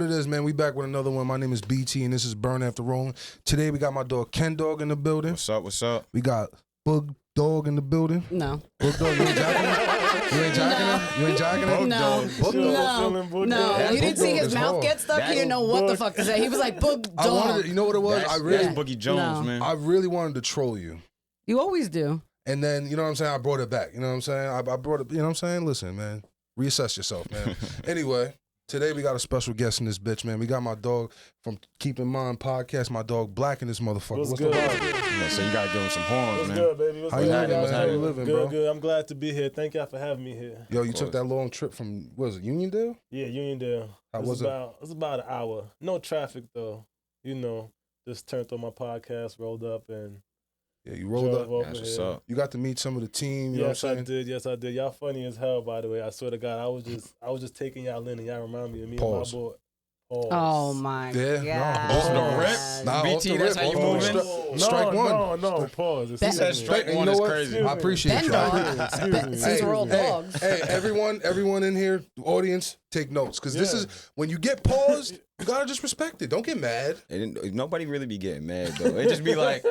what it is, man. We back with another one. My name is BT, and this is Burn After Rolling. Today, we got my dog Ken Dog in the building. What's up? What's up? We got Boog Dog in the building. No. Boog Dog, you ain't jacking him? You ain't jacking him? You ain't jacking him? No. Boog Dog. No. You didn't see his mouth hard. get stuck? He didn't know what the fuck to say. He was like, Boog Dog. You know what it was? That's Boogie Jones, man. I really wanted to troll you. You always do. And then, you know what I'm saying? I brought it back. You know what I'm saying? I brought it, you know what I'm saying? Listen, man. Reassess yourself, man. Anyway, today we got a special guest in this bitch, man. We got my dog from Keep in Mind podcast, my dog Blacc in this motherfucker. What's good? So you gotta give him some horns, What's man. good, baby? What's How you good? living, man? How you living, good, bro? Good. I'm glad to be here. Thank y'all for having me here. Yo, you took that long trip from, what was it, Uniondale? Yeah, Uniondale. How was it? It was about an hour. No traffic though. You know, just turned on my podcast, rolled up, and Yeah, you rolled drove up. over That's what's here. up. You got to meet some of the team, you know Yes, what I'm I saying? did. Yes, I did. Y'all funny as hell, by the way. I swear to God, I was just taking y'all in, and y'all remind me of me Pause. and my boy. Pause. Oh, my Yeah, God. no. Off the rip? Nah, BT, off the that's rip, how you off the moving? rip. Strike one. No, pause. He Excuse said me. strike And you one know is what? crazy. I appreciate Ben you. dog. Excuse me. Since we're all Hey, dogs. hey, everyone in here, audience, take notes. Because this Yeah. is, when you get paused, you gotta just respect it. Don't get mad. Nobody really be getting mad though. It just be like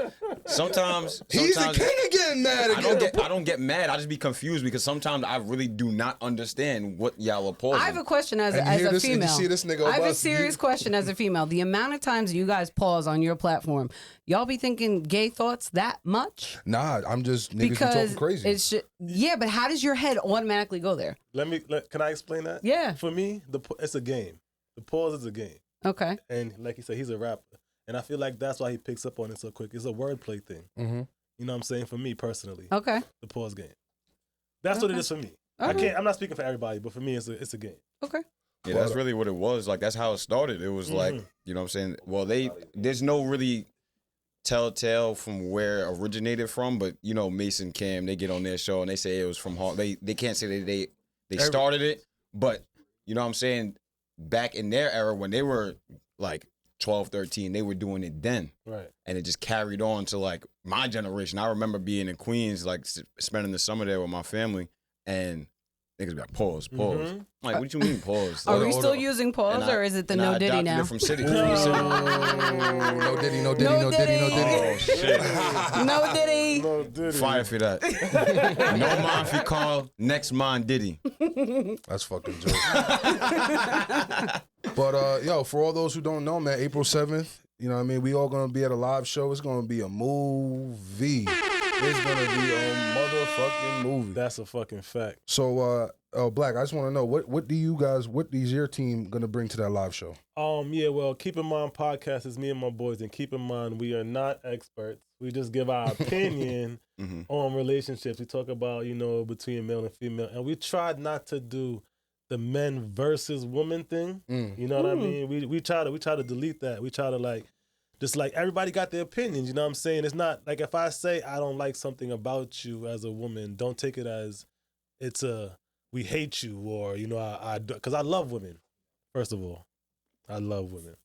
sometimes. He's the king of getting mad again. I don't get mad. I just be confused because sometimes I really do not understand what y'all are pausing. I have a question as And you hear a this, and you female. see this nigga I have a bust, serious question as a female. The amount of times you guys pause on your platform, y'all be thinking gay thoughts that much? Nah, I'm just niggas be Because talking crazy. yeah, but how does your head automatically go there? Can I explain that? Yeah. For me, it's a game. The pause is a game. Okay. And like you said, he's a rapper. And I feel like that's why he picks up on it so quick. It's a wordplay thing. Mm-hmm. You know what I'm saying? For me personally, Okay. the pause game. That's what it is for me. Okay. I'm not speaking for everybody, but for me, it's a game. Okay. Yeah, that's really what it was. Like that's how it started. It was like, you know what I'm saying? Well, there's no really telltale from where it originated from, but you know, Mason Cam, they get on their show and they say it was from Harlem. They can't say that they started it, but you know what I'm saying? Back in their era when they were like 12, 13, they were doing it then. Right. And it just carried on to like my generation. I remember being in Queens, like spending the summer there with my family, and niggas be like, pause. Mhm. Like, what you mean pause? Are we Hold still on. using pause or is it the no I Diddy adopted now? it from City. No Diddy, no Diddy, no Diddy, no Diddy. Oh shit! No Diddy. No, did he? Fire for that. No mind for call. Next mind Diddy. That's fucking joke. But yo, for all those who don't know, man, April 7th, you know what I mean? We all gonna be at a live show. It's gonna be a movie. It's gonna be a motherfucking movie. That's a fucking fact. So Blacc, I just wanna know, what is your team gonna bring to that live show? Yeah, well, Keep in Mind podcast is me and my boys, and keep in mind we are not experts. We just give our opinion on relationships. We talk about, you know, between male and female, and we tried not to do the men versus woman thing. You know what I mean? We try to delete that. We try to just everybody got their opinions. You know what I'm saying? It's not like if I say I don't like something about you as a woman, don't take it as it's we hate you or you know I because I love women. First of all, I love women.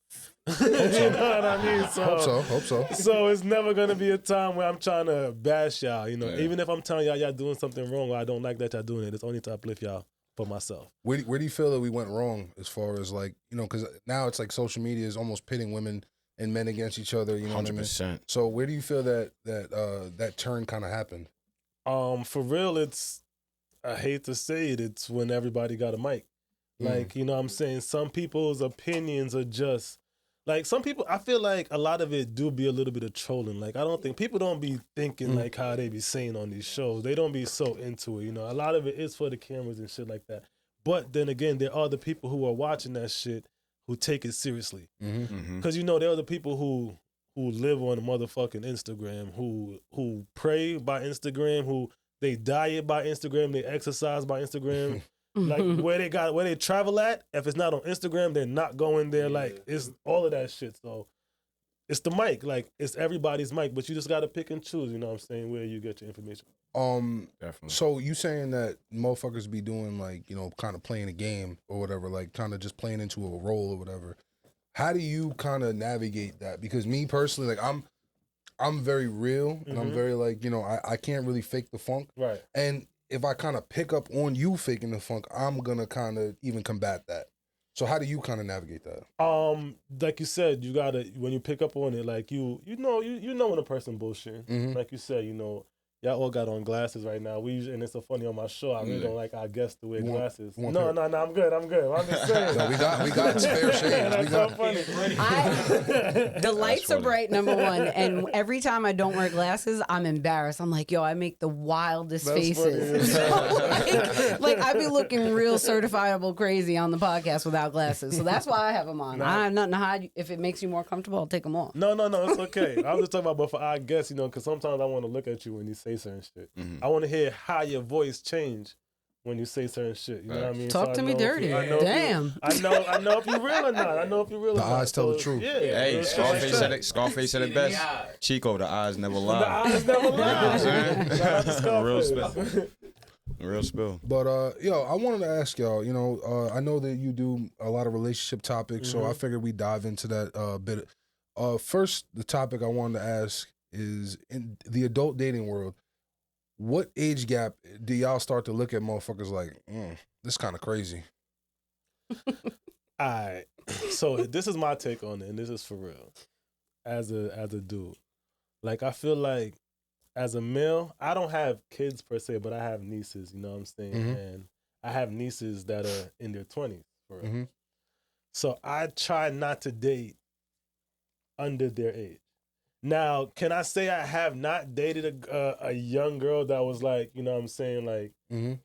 You know what I mean? Hope so. So it's never gonna be a time where I'm trying to bash y'all. You know, even if I'm telling y'all doing something wrong or I don't like that y'all doing it, it's only to uplift y'all for myself. Where do you feel that we went wrong as far as like, you know, because now it's like social media is almost pitting women and men against each other, you know what I mean? 100%. So where do you feel that turn kind of happened? For real, I hate to say it, it's when everybody got a mic. Like, you know what I'm saying? Some people's opinions are just like some people, I feel like a lot of it do be a little bit of trolling. Like, I don't think people don't be thinking like how they be saying on these shows. They don't be so into it. You know, a lot of it is for the cameras and shit like that. But then again, there are the people who are watching that shit who take it seriously. Because, you know, there are the people who live on motherfucking Instagram, who pray by Instagram, who they diet by Instagram, they exercise by Instagram. Like where they travel at, if it's not on Instagram, they're not going there. Like it's all of that shit. So it's the mic. Like it's everybody's mic, but you just gotta pick and choose, you know what I'm saying, where you get your information. Definitely. So you saying that motherfuckers be doing like, you know, kind of playing a game or whatever, like kind of just playing into a role or whatever. How do you kind of navigate that? Because me personally, like I'm very real and I'm very like, you know, I can't really fake the funk. Right. And if I kind of pick up on you faking the funk, I'm gonna kind of even combat that. So how do you kind of navigate that? Like you said, you gotta when you pick up on it, like you know when a person bullshitting. Mhm. Like you said, y'all all got on glasses right now. And it's so funny on my show. I really don't like our guests to wear You want- glasses. you want No, I'm good. I'm just saying. No, we got spare shades. That's We so got. funny. The lights are funny. bright, number one, and every time I don't wear glasses, I'm embarrassed. I'm like, yo, I make the wildest That's faces. funny. like I be looking real certifiable crazy on the podcast without glasses, so that's why I have them on. Nah. I have nothing to hide. If it makes you more comfortable, I'll take them off. No, it's okay. I was just talking about, but for our guests, because sometimes I want to look at you when you say certain shit. I want to hear how your voice change when you say certain shit. You know what I mean? Talk So to I me know dirty. Damn. I know if you're real or not. The eyes tell the truth. Yeah. Hey, real Scarface shit. said it. Scarface said it best. Chico, the eyes never lie. The eyes never lie. You know what I'm saying? Shout out to Scarface. Real spill. Real spill. But I wanted to ask y'all. I know that you do a lot of relationship topics, so I figured we dive into that bit. First, the topic I wanted to ask is in the adult dating world. What age gap do y'all start to look at motherfuckers like, this kind of crazy? All right. So this is my take on it, and this is for real. As a dude, like I feel like as a male, I don't have kids per se, but I have nieces. You know what I'm saying? And I have nieces that are in their 20s. For real. So I try not to date under their age. Now, can I say I have not dated a young girl that was like, you know what I'm saying, like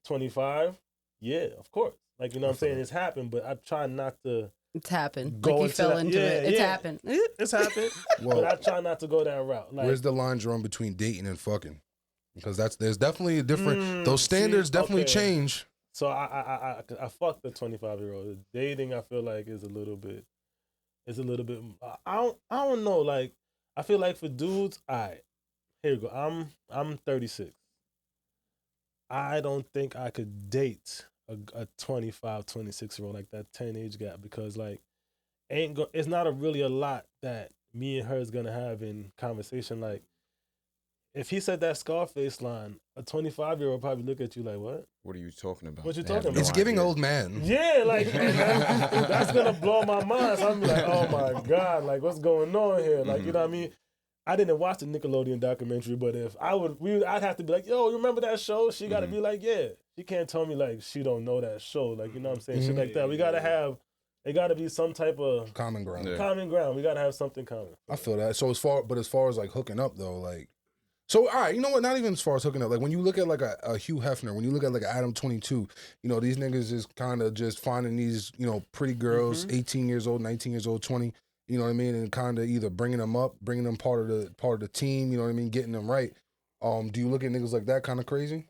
25? Yeah, of course. Like, you know what I'm saying? It's happened, but I try not to. It's happened. Go Like you into fell that- into yeah, it. It's yeah. happened. It's happened, Well, but I try not to go that route. Like, where's the line drawn between dating and fucking? Because there's definitely a different. Those standards definitely okay. change. So I fuck the 25-year-old. Dating, I feel like is a little bit. I don't know. Like, I feel like for dudes, here you go. I'm 36. I don't think I could date a 25, 26-year-old like that 10 age gap because like it's not really a lot that me and her is gonna have in conversation. Like, if he said that Scarface line, a 25-year-old probably look at you like, what? What are you talking about? What you They have talking no It's giving idea. old man. Yeah, like that's gonna blow my mind. So I'm like, oh my God, like what's going on here? Like, you know what I mean? I didn't watch the Nickelodeon documentary, but if I would, I'd have to be like, yo, you remember that show? She gotta be like, yeah. She can't tell me like she don't know that show. Like, you know what I'm saying? Shit like that. It gotta be some type of Common ground. Yeah. common ground. We gotta have something common. I feel that. So as far as like hooking up though, like, so all right, you know what? Not even as far as hooking up. Like when you look at like a Hugh Hefner, when you look at like an Adam 22, these niggas is kind of just finding these pretty girls, 18 years old, 19 years old, 20. You know what I mean, and kind of either bringing them up, bringing them part of the team. You know what I mean, getting them right. Do you look at niggas like that kind of crazy?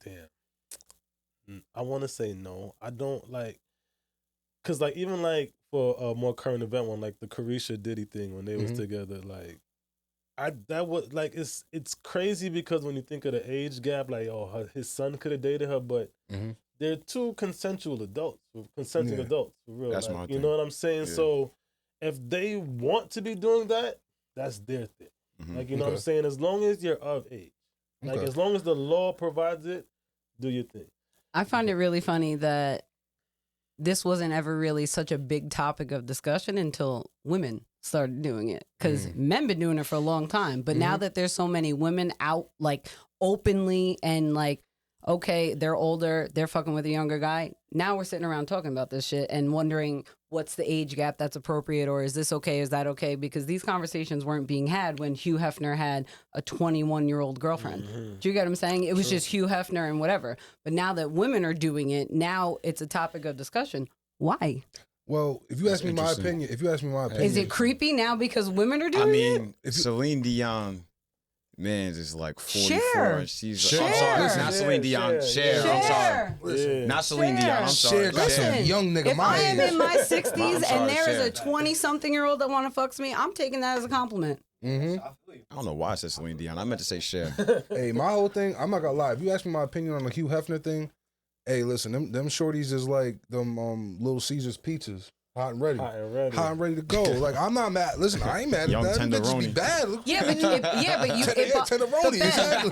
Damn. I want to say no. I don't like, cause like even like for a more current event one, like the Carisha Diddy thing when they was together, like it's crazy because when you think of the age gap, like his son could have dated her, but they're two consensual adults, for real. That's like, my you thing. know what I'm saying? Yeah. So if they want to be doing that, that's their thing. Like, you know what I'm saying? As long as you're of age. Like, as long as the law provides it, do your thing. I find it really funny that this wasn't ever really such a big topic of discussion until women started doing it. Because men been doing it for a long time. But now that there's so many women out, like, openly and, like, okay, they're older, they're fucking with a younger guy. Now we're sitting around talking about this shit and wondering what's the age gap that's appropriate, or is this okay, is that okay? Because these conversations weren't being had when Hugh Hefner had a 21-year-old girlfriend. Do you get what I'm saying? It was just Hugh Hefner and whatever. But now that women are doing it, now it's a topic of discussion. Why? Well, if you ask me my opinion, Is it creepy now because women are doing I it? mean, Celine Dion, man, is like 44. Cher. She's Cher. I'm sorry, Listen, not Celine Dion. Cher. Cher. I'm sorry. Listen, Not Celine Cher. Dion. I'm sorry. Cher got some Listen, young nigga if my I am age. in my 60s I'm sorry, and there is a Cher. 20-something-year-old that want to fuck me, I'm taking that as a compliment. I don't know why I said Celine Dion. I meant to say Cher. Hey, my whole thing, I'm not gonna lie. If you ask me my opinion on the Hugh Hefner thing, hey, listen, them shorties is like them Little Caesars pizzas. Hot and ready. Hot and ready. Hot and ready to go. Like, I'm not mad. Listen, I ain't mad at Young that. Them bitches be tenderoni. bad. Yeah, but you Tenderoni, exactly.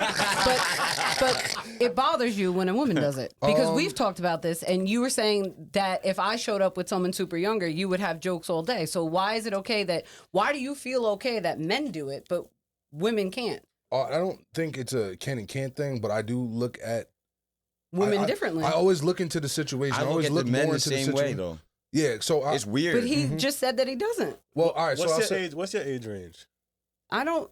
but it bothers you when a woman does it because we've talked about this, and you were saying that if I showed up with someone super younger, you would have jokes all day. So why is it okay why do you feel okay that men do it but women can't? I don't think it's a can and can't thing, but I do look at Women differently. I always look into the situation. I look always at look the men more the into the same way situation. though. Yeah, so It's weird. But he just said that he doesn't. Well, all right. What's your age range? I don't.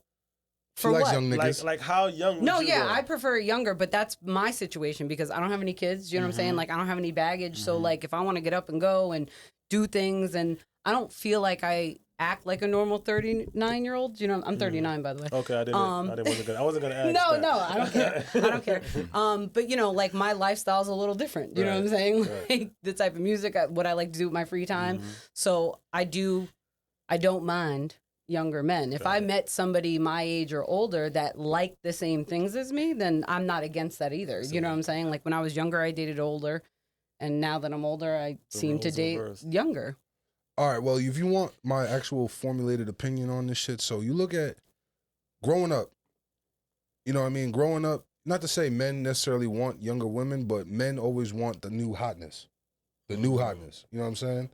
She For likes what? young niggas. Like how young? No, would you yeah, go? I prefer younger, but that's my situation because I don't have any kids. You know what I'm saying? Like I don't have any baggage. So like if I want to get up and go and do things, and I don't feel like I act like a normal 39-year-old. You know, I'm 39 by the way. Okay, I wasn't gonna ask. No, that. no, I don't care. I don't care. But you know, like my lifestyle's a little different. You know what I'm saying? Right. Like the type of music, what I like to do with my free time. So I don't mind younger men. If I met somebody my age or older that liked the same things as me, then I'm not against that either. You know what I'm saying? Like when I was younger, I dated older, and now that I'm older, I seem to roles date reversed. younger. All right, well, if you want my actual formulated opinion on this shit, so you look at growing up, you know what I mean? Growing up, not to say men necessarily want younger women, but men always want the new hotness. The new hotness. You know what I'm saying?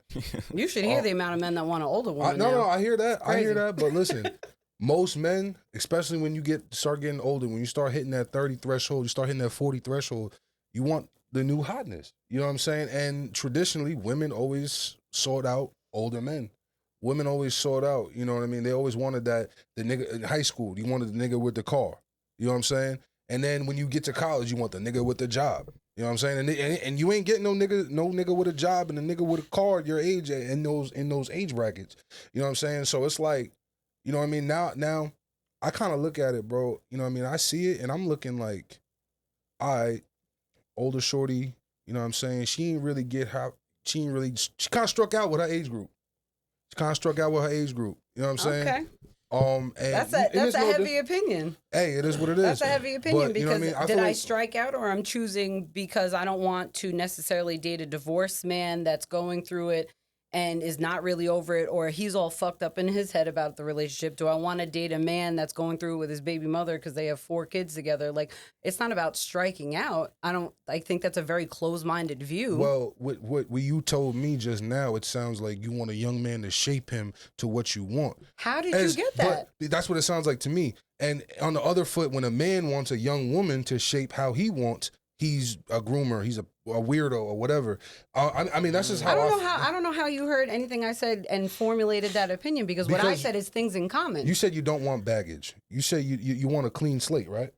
You should hear the amount of men that want an older woman. No, I hear that. I hear Crazy. that. But listen, most men, especially when you start getting older, when you start hitting that 30 threshold, you start hitting that 40 threshold, you want the new hotness. You know what I'm saying? And traditionally, women always sought out older men. Women always sought out, you know what I mean? They always wanted the nigga in high school. You wanted the nigga with the car. You know what I'm saying? And then when you get to college, you want the nigga with the job. You know what I'm saying? And you ain't getting no nigga with a job and a nigga with a car at your age in those age brackets. You know what I'm saying? So it's like, you know what I mean? Now I kind of look at it, bro. You know what I mean? I see it and I'm looking like, all right, older shorty, you know what I'm saying? She kind of struck out with her age group. You know what I'm saying? Okay. And That's a heavy opinion. Hey, it is what it is. That's a heavy opinion But, you know because what I mean? did feel I like- strike out or I'm choosing because I don't want to necessarily date a divorced man that's going through it and is not really over it, or he's all fucked up in his head about the relationship? Do I want to date a man that's going through it with his baby mother because they have 4 kids together? Like, it's not about striking out. I think that's a very closed-minded view. Well, what you told me just now, it sounds like you want a young man to shape him to what you want. How did you get that? But that's what it sounds like to me. And on the other foot, when a man wants a young woman to shape how he wants, he's a groomer, he's a weirdo or whatever. I mean, that's just how I don't know how you heard anything I said and formulated that opinion because what I said is things in common. You said you don't want baggage. You say you want a clean slate, right?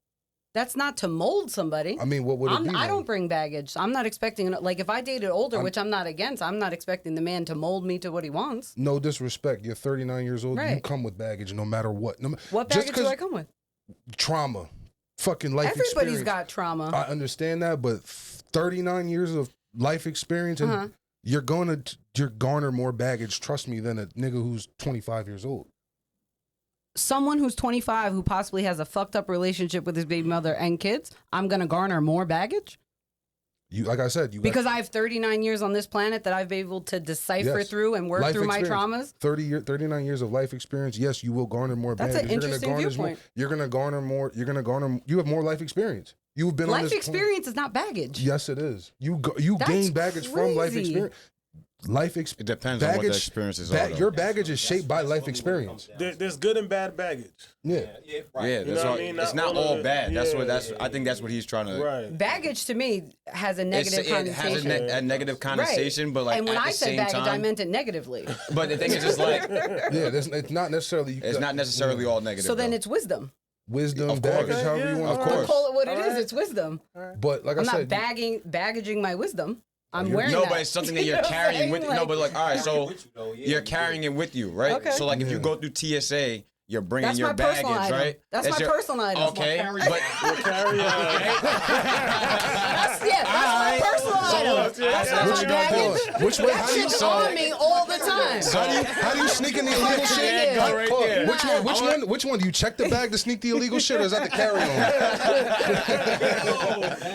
That's not to mold somebody. I mean, what would it be? I don't bring baggage. I'm not expecting, like, if I dated older, which I'm not against, I'm not expecting the man to mold me to what he wants. No disrespect. You're 39 years old. Right. You come with baggage no matter what. What baggage do I come with? Trauma. Fucking life experience. Everybody's got trauma. I understand that, but 39 years of life experience and you're garner more baggage, trust me, than a nigga who's 25 years old. Someone who's 25 who possibly has a fucked up relationship with his baby mother and kids, I'm going to garner more baggage? Like I said, because I have 39 years on this planet that I've been able to decipher through and work life through experience. my traumas. 39 years of life experience. Yes, you will garner more That's baggage. an interesting viewpoint. You have more life experience. You've been on Life this experience is not baggage. Yes, it is. You gain baggage from life experience. It depends on what the experiences are. Your baggage is shaped by life experience. There's good and bad baggage. Yeah. Yeah, You know what I mean? it's Not not all all bad. the- I think that's what he's trying to. Right. Baggage to me has a negative It connotation. has a negative connotation, but like and when at I the said same baggage, I time, meant it negatively. but the thing is just like Yeah, it's not necessarily. it's not necessarily all negative. So then though. it's wisdom. Wisdom, Of course. baggage, however you want Of to course. Call it what it is. Alright. It's wisdom. But like I'm I not said, baggaging my wisdom. I'm You're- wearing No, that. but it's something that you're You know what I'm carrying saying? with. No, Like- but like, all right, so you're carrying it with you, right? Okay. So like, if you Yeah. go through TSA, you're bringing That's your my personal baggage, item. right? That's my your, personal item. Okay, but That's my personal All item. item. That's not my baggage. Which way? How That do you shit's on me all the time. How do you sneak in the illegal shit? Yeah, go right there. Which one? Do you check the bag to sneak the illegal shit, or is that the carry-on?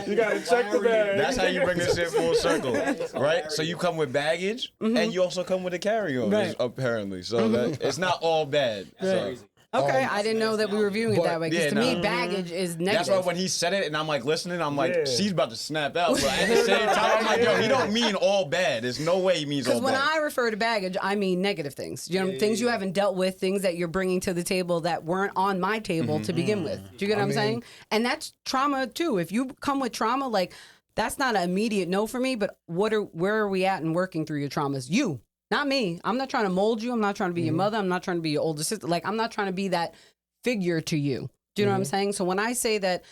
You gotta check the bag. That's how you bring this shit full circle, right? So you come with baggage, and you also come with a carry-on, Right. apparently. So that it's not all bad. So. Okay, I didn't know that we were viewing it that way. Because yeah, to me, baggage is negative. That's why when he said it, and I'm like listening, I'm like, Yeah. she's about to snap out. But at the same time, I'm like, yo, he don't mean all bad. There's no way he means all Because bad. when I refer to baggage, I mean negative things. You know, things you haven't dealt with, things that you're bringing to the table that weren't on my table to begin with. Do you get what I'm saying? And that's trauma too. If you come with trauma, like that's not an immediate no for me. But where are we at in working through your traumas? You, not me. I'm not trying to mold you. I'm not trying to be your mother. I'm not trying to be your older sister. Like I'm not trying to be that figure to you. Do you know what I'm saying? So when I say that,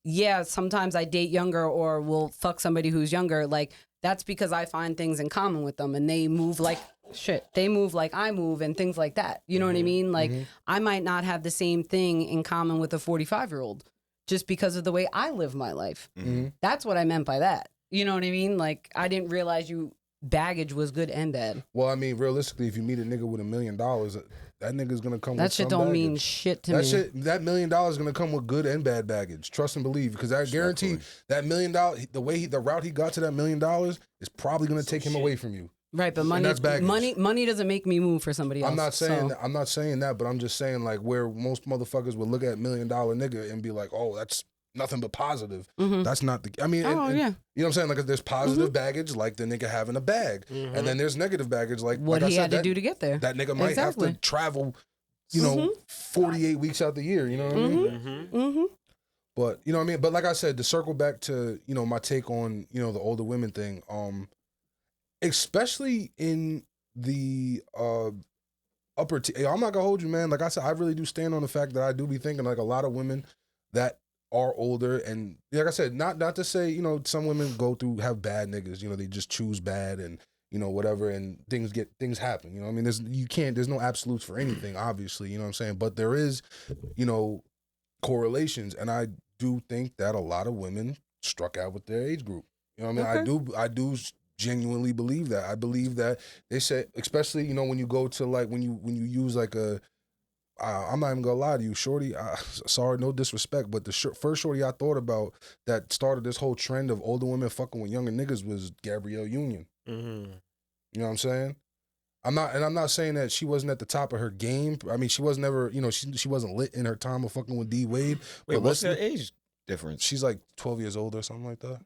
yeah, sometimes I date younger or will fuck somebody who's younger, like that's because I find things in common with them and they move like shit. They move like I move and things like that. You know what I mean? Like I might not have the same thing in common with a 45-year-old just because of the way I live my life. That's what I meant by that. You know what I mean? Like I didn't realize baggage was good and bad. Well, I mean, realistically, if you meet a nigga with $1 million, that nigga's gonna come. That with shit some don't baggage. mean shit to me. That $1 million is gonna come with good and bad baggage. Trust and believe, because I guarantee that $1 million, the route he got to that $1 million is probably gonna take him away from you. Right, but that's baggage. money doesn't make me move for somebody else. I'm not saying that, but I'm just saying like where most motherfuckers would look at $1 million nigga and be like, oh, that's nothing but positive. That's not the. I mean, Oh, yeah. you know what I'm saying? Like there's positive baggage, like the nigga having a bag, and then there's negative baggage, like what like he I had said, to do to get there. That nigga might have to travel, 48 weeks out the year. You know what I mean? But you know what I mean. But like I said, to circle back to my take on the older women thing, especially in the upper tier. I'm not gonna hold you, man. Like I said, I really do stand on the fact that I do be thinking like a lot of women that are older, and like I said, not to say some women have bad niggas. They just choose bad and whatever, and things happen. I mean, there's no absolutes for anything, obviously. You know what I'm saying? But there is correlations, and I do think that a lot of women struck out with their age group. You know what I mean? Okay. I do genuinely believe that. I believe that they say, especially when you go to like when you use like a. I'm not even gonna lie to you, shorty. Sorry, no disrespect, but the first shorty I thought about that started this whole trend of older women fucking with younger niggas was Gabrielle Union. You know what I'm saying? I'm not saying that she wasn't at the top of her game. I mean, she was never, she wasn't lit in her time of fucking with D Wade. Wait, but what's their age difference? She's like 12 years old or something like that.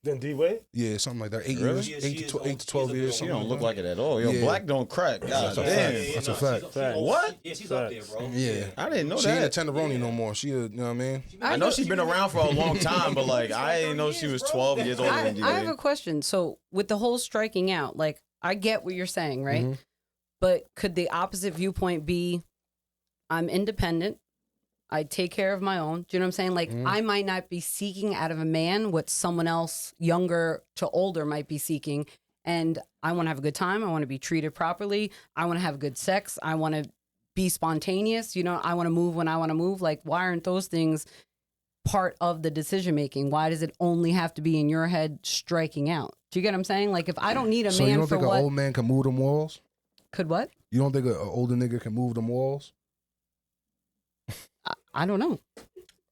Then D-Wade? Yeah, something like that. 8 Really? years, 8 to 12 years. She don't look like it at all. Yo, Yeah. Blacc don't crack. God That's a damn. fact. That's a fact. What? Yeah, she's up there, bro. Yeah. I didn't know She ain't a that. tenderoni no more. She you know what I mean? I know she's been around for a long time, but like I didn't know she was 12 years older than I have a D-Wade. question. So with the whole striking out, like I get what you're saying, right? But could the opposite viewpoint be I'm independent, I take care of my own. Do you know what I'm saying? Like I might not be seeking out of a man what someone else younger to older might be seeking. And I want to have a good time. I want to be treated properly. I want to have good sex. I want to be spontaneous. I want to move when I want to move. Like, why aren't those things part of the decision making? Why does it only have to be in your head striking out? Do you get what I'm saying? Like, if I don't need a So man you don't for think what an old man can move them walls? could what? You don't think an older nigga can move them walls? I don't know.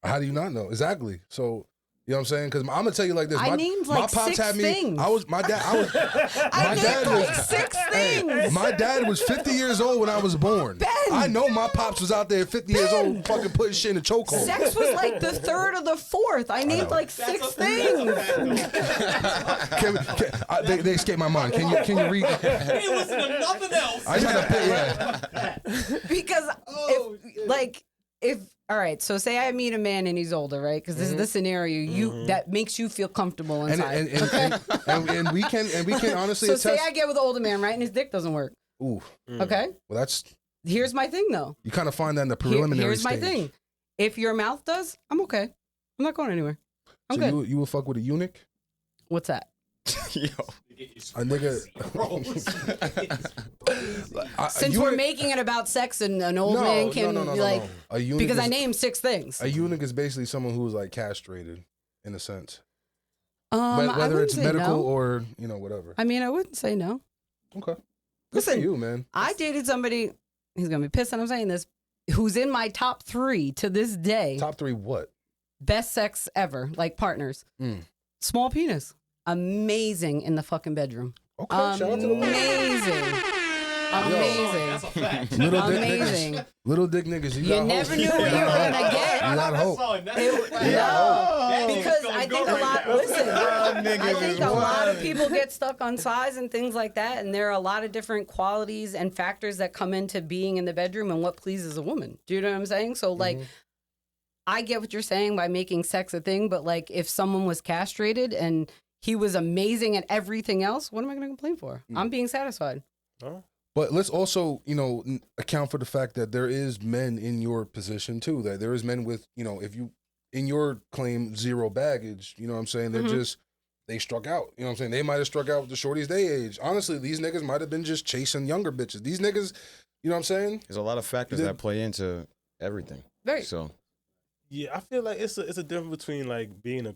How do you not know? Exactly. So, you know what I'm saying? Because I'm going to tell you like this. I named like 6 things. My dad named like 6 things. My dad was 50 years old when I was born. Ben! I know my pops was out there at 50 years old fucking putting shit in a chokehold. Sex was like the 3rd or the 4th. I named like 6 things. They escaped my mind. Can you read? He listen to nothing else. I just had to pay, Because if all right, so say I meet a man and he's older, right? Because this is the scenario that makes you feel comfortable inside. and we can honestly So attest. say I get with an older man, right, and his dick doesn't work. Ooh. Okay. Well, that's Here's my thing, though. you kind of find that in the preliminary Here's my stage. thing. If your mouth does, I'm okay. I'm not going anywhere. I'm So good. you would fuck with a eunuch? What's that? Yo. A nigga. Since we're making it about sex and an old man can no. like A eunuch because I is- named 6 things. A eunuch is basically someone who's like castrated, in a sense. I Whether wouldn't it's say medical no. or whatever. I mean, I wouldn't say no. Okay. Good Listen, for you, man. I dated somebody. He's gonna be pissed that I'm saying this. Who's in my top 3 to this day? Top 3 what? Best sex ever, like partners. Small penis, amazing in the fucking bedroom. Okay, shout out to the Amazing. That's a Amazing. fact. little dick Amazing. niggas. Little dick niggas. You, You got never hope. knew what you were gonna get. You got hope. No, because I think a lot. Listen, I think a lot of people get stuck on size and things like that, and there are a lot of different qualities and factors that come into being in the bedroom and what pleases a woman. Do you know what I'm saying? So, like, I get what you're saying by making sex a thing, but like, if someone was castrated and he was amazing at everything else, what am I going to complain for? I'm being satisfied. Oh. But let's also, account for the fact that there is men in your position too. That there is men with, if you, in your claim, 0 baggage, you know what I'm saying? They're they struck out. You know what I'm saying? They might have struck out with the shorties they age. Honestly, these niggas might have been just chasing younger bitches. These niggas, you know what I'm saying? There's a lot of factors that play into everything. Right. So Yeah, I feel like it's a difference between like being the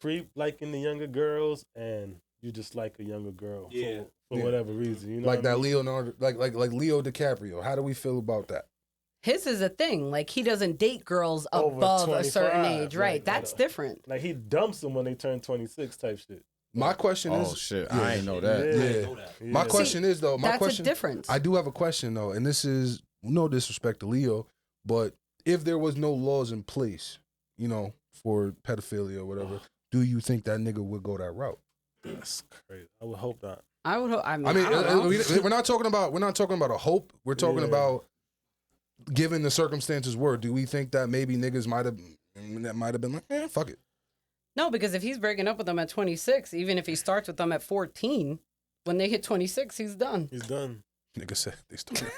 creep like in the younger girls and you just like a younger girl for whatever reason. You know Like what I that mean? Leonardo, like Leo DiCaprio. How do we feel about that? His is a thing. Like, he doesn't date girls Over above a certain 25, age. Right. like, That's different. Like he dumps them when they turn 26 type shit. My question is, oh shit, I ain't know that. yeah. My question is though, That's a difference. I do have a question though, and this is no disrespect to Leo, but if there was no laws in place, for pedophilia or whatever, do you think that nigga would go that route? That's crazy. I would hope not. I would hope. I mean, I mean, I don't know. we're not talking about a hope. We're talking about given the circumstances were. Do we think that maybe niggas might have been like, fuck it. No, because if he's breaking up with them at 26, even if he starts with them at 14, when they hit 26, he's done. He's done. Nigga said they started.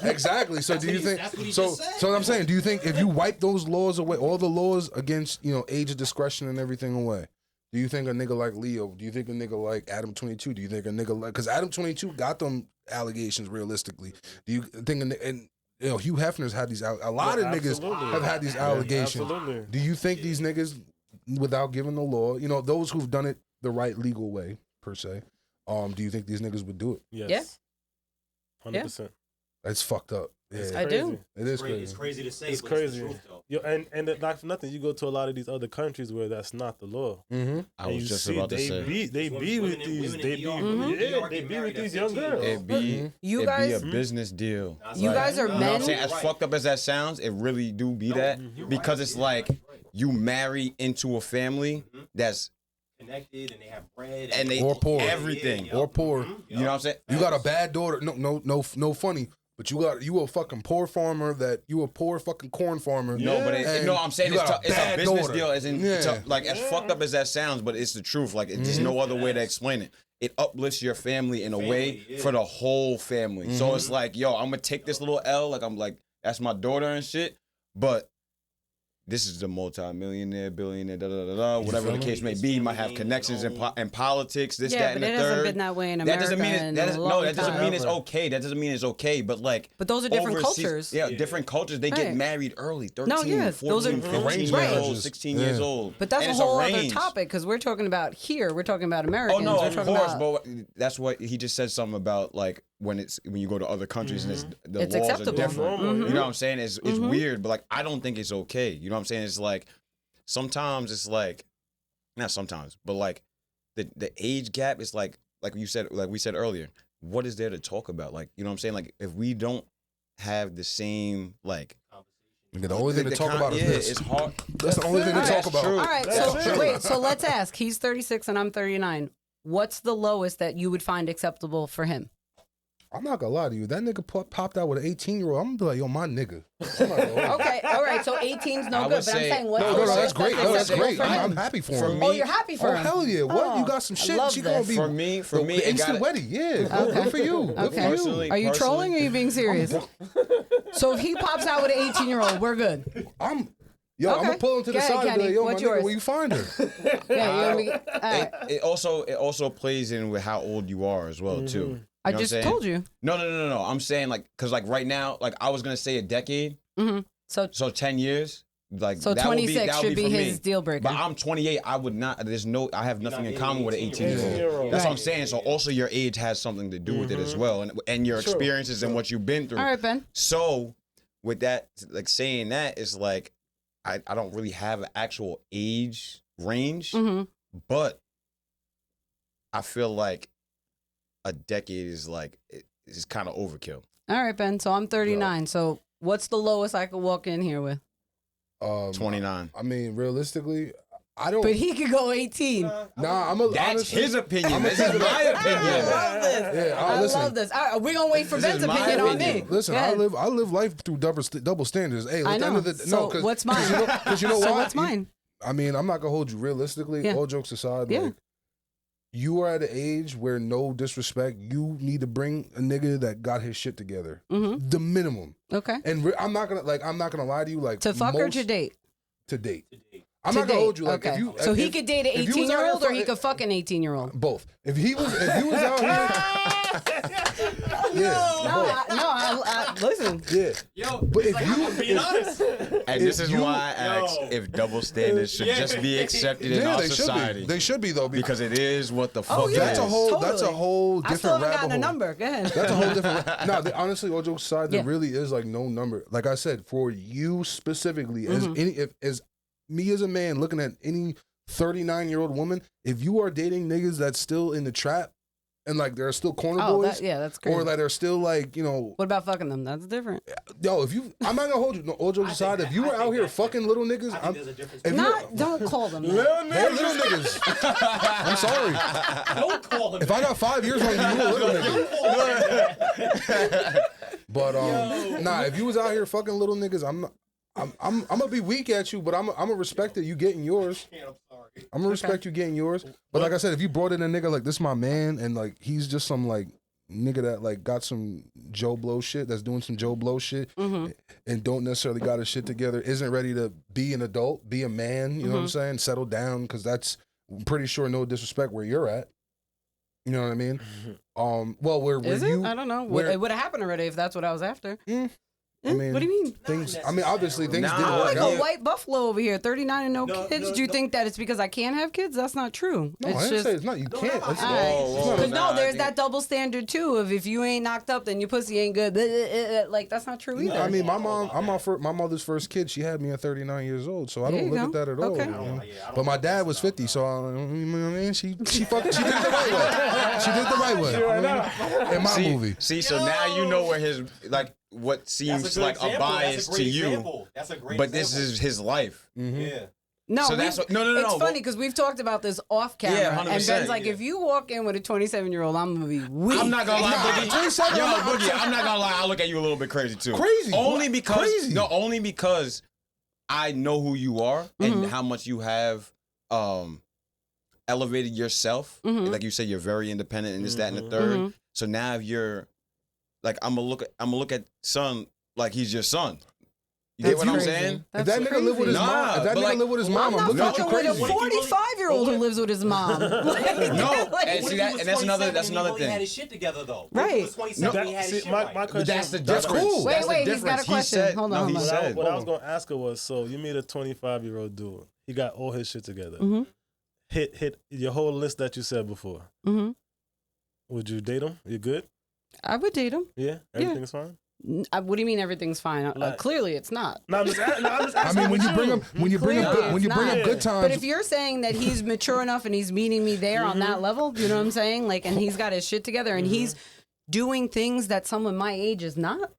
Exactly. So do you think? That's what he So just said. so what I'm saying, do you think if you wipe those laws away, all the laws against age of discretion and everything away, do you think a nigga like Leo? Do you think a nigga like Adam 22? Do you think a nigga like because Adam 22 got them allegations realistically? Do you think and Hugh Hefner's had these a lot of niggas absolutely. have had these allegations. Absolutely. Do you think these niggas, without giving the law, those who've done it the right legal way per se, do you think these niggas would do it? Yes. 100%. That's fucked up. It's Yeah, I crazy. do. it is It's crazy. crazy to say, It's but crazy. it's the truth, though. Yo, and not for nothing, you go to a lot of these other countries where that's not the law. Mm-hmm. I And was you just see about to they say. be with Women these in they be ER, yeah, ER they get be with married at these young 15 girls. It be You it guys- be a business deal. You guys are You know what I'm men. saying? As fucked up as that sounds, it really do be that because it's like you marry into a family that's Connected and they have bread and they Or poor. everything. Or poor. You know what I'm saying? You got a bad daughter. No funny. But you a fucking poor farmer you a poor fucking corn farmer. No, but And I'm saying you it's, got it's a bad business daughter. deal. As in, Yeah. like as fucked up as that sounds, but it's the truth. Like there's no other way to explain it. It uplifts your family in a way for the whole family. So it's like, yo, I'm gonna take this little L. Like I'm like, that's my daughter and shit. But this is the multi-millionaire, billionaire, whatever the case may be. Might have connections in politics, this, Yeah, that, but and it the hasn't third. been that way in That America doesn't mean in that a doesn't, long no, that doesn't time. mean it's okay. That doesn't mean it's okay. But like, But those are different overseas- cultures. Yeah, different cultures. They get Right. married early, 13, No, yeah, 14, those are 15 arranged years marriages. old, 16 years Yeah. old. But that's And a it's whole other arranged. topic because we're talking about here. We're talking about Americans. Oh no, we're of talking course, about, but that's what he just said something about like when you go to other countries and the It's laws acceptable. are different. Normal, You know what I'm saying? It's weird, but like I don't think it's okay. You know what I'm saying? It's like sometimes it's like not sometimes, but like the age gap is like we said earlier. What is there to talk about? Like you know what I'm saying? Like if we don't have the same like Nigga, the only thing to talk about is this. it's hard. That's the only thing to All talk right. about. true. All right, That's so true. wait, so let's ask. He's 36 and I'm 39. What's the lowest that you would find acceptable for him? I'm not gonna lie to you. That nigga popped out with an 18-year-old. I'm gonna be like, yo, my nigga. I'm not gonna lie. Okay, all right, so 18's no I good, would but I'm say- saying what's No, the no, lowest that's great. No, that's acceptable great. for him? I'm happy for For him. me- Oh, you're happy for Oh him? hell yeah! What Oh, you got some I shit? love She gonna this. be For me, the it instant gotta- wedding. Yeah, Okay. good for you. Good Okay. for you. Personally- Are you trolling or are you being serious? So if he pops out with an 18-year-old, we're good. I'm Okay. gonna pull him to the Go ahead, side and be Kenny. like, yo, What's my nigga, yours? where you find her? Yeah, you're gonna be, all right. It also plays in with how old you are as well too. You I know what I'm just saying? told you. No. I'm saying like because like right now, like I was gonna say a decade. Mm-hmm. So So 10 years like So that would 26 that would should be for his me. deal breaker. But I'm 28. I would not. I have nothing in common with an 18-year-old. 18-year-old. That's what I'm Right. saying. So also your age has something to do with it as well, and your experiences and what you've been through. All right, Ben. So with that, like saying that is like, I don't really have an actual age range, but I feel like a decade is like is kind of overkill. All right, Ben. So I'm 39. So what's the lowest I could walk in here with? 29. I mean, realistically, I don't. But he could go 18. That's That's his opinion. This is keep it my up. opinion. I love this. Yeah, I listen. love this. All right, we're gonna wait for This Ben's is my opinion on opinion. me. Listen, Go ahead. I live life through double standards. Hey, I at the end know. of the So cause, what's mine? Because you know So why? what's mine? I mean, I'm not gonna hold you realistically. Yeah. All jokes aside, Yeah. like you are at an age where, no disrespect, you need to bring a nigga that got his shit together. Mm-hmm. The minimum. Okay. And I'm not gonna lie to you. Like To fuck or to most- date? To date. I'm To not gonna date. hold you. Like okay. if you, so he if- could date an if you was out 18-year-old here or he fucking- could fuck an 18-year-old? both. If you was out here, Listen. yeah. Yo, But if like, you- I'm being honest. And this is why I asked Yo. if double standards should just be accepted in Yeah, our they society. should be. They should be though, because it is what the fuck Oh, it yeah. that's is. a whole. That's a Totally. whole I still different haven't rabbit gotten a hole. number. Go ahead. That's a whole different. No, honestly, all jokes aside, there Yeah. really is like no number. Like I said, for you specifically, as Mm-hmm. as me as a man looking at any 39-year-old woman, if you are dating niggas that's still in the trap and like they're still corner Oh, boys, that's crazy. or that are still like What about fucking them? That's different. yo, if you, I'm not gonna hold you. No, all jokes aside, if you were out here fucking little niggas, I think there's a difference. if Not, don't call them that. they're little niggas. I'm sorry. Don't call him. If I got 5 years on you, you a little nigga. But nah, if you was out here fucking little niggas, I'm gonna be weak at you, but I'm gonna respect that you getting yours. I'm sorry. I'm gonna respect you getting yours. But like I said, if you brought in a nigga like this, my man, and like he's just some like nigga that like got some Joe Blow shit, that's doing some Joe Blow shit, and don't necessarily got his shit together, isn't ready to be an adult, be a man. You know what I'm saying? Settle down, because that's, I'm pretty sure, no disrespect, where you're at. You know what I mean? Well, where Is you? it? I don't know. where- It would have happened already if that's what I was after. I mean, What do you mean? things? I mean, obviously things Nah, didn't I'm work like out. a white buffalo over here, 39 and no No, kids. no, Do you no. think that it's because I can't have kids? That's not true. No, I It's didn't just say it's not. You can't. no, It's- I- Whoa, because nah, no, there's I that double standard too. Of if you ain't knocked up, then your pussy ain't good. Like that's not true either. I mean, my mom, my mother's first kid. She had me at 39 years old, so I There don't you look go. at that at all. Okay. you know? I don't But my know dad if was that's 50, so you know what I mean, she did it the right way. She did the right way. In my movie. See, so now you know where his like what That's seems a good like example. a bias That's a to great you, example. That's a great but this example. is his life. Yeah. no, So that's what- no. It's funny because we've talked about this off camera, Yeah, and 100%. Ben's like, if you walk in with a 27-year-old, I'm gonna be weak. I'm not gonna lie, Boogie. 27, Yo, I'm Boogie, I'm not gonna lie. I look at you a little bit crazy too. Crazy? Only What? because Crazy? only because I know who you are and how much you have elevated yourself. Like you said, you're very independent and this, that, and the third. So now if you're like, I'm gonna look at son like he's your son. You get That's what I'm crazy. saying? If that nigga live with his Nah, mom, if that but nigga like- live with his I'm mom, I'm not looking at you fucking with a crazy. 45-year-old who lives with his mom. No, Like, and see that, and that's another He thing. had his shit together though. Right. He was 27, he had his See, shit my right. question. But that's the That's difference. cool. That's Wait, the he's got a difference. He question. said- Hold on, no, hold he on. said- What I was gonna ask her was, so you meet a 25-year-old dude. He got all his shit together. Hit your whole list that you said before. Mm-hmm. Would you date him? You good? I would date him. Yeah, everything's fine. What do you mean everything's fine? Like- Clearly, it's not. No, I'm just I asking. mean, when you bring up, when you bring up, Clearly, when you it's bring up not. good times, But if you're saying that he's mature enough and he's meeting me there on that level, you know what I'm saying? Like, and he's got his shit together and he's doing things that someone my age is not,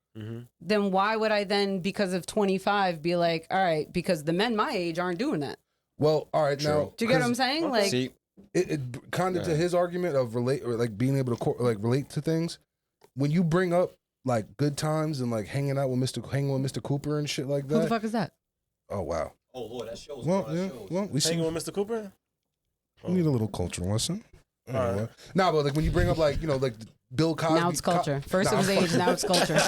then why would I then, because of 25, be like, all right, because the men my age aren't doing that. well, all right, now, Do you get what I'm saying? Like, See, it kind of to his argument of relate, or like being able to relate to things. When you bring up like good times and like hanging with Mr. Cooper and shit like who the that. fuck is that? Oh wow. Oh Lord, that shows. Well, bro, yeah. that shows. Well, we see. Hanging with Mr. Cooper? We need a little cultural lesson. All right. Nah, but like when you bring up like like Bill Cosby. Now it's culture. First it was age, now it's culture.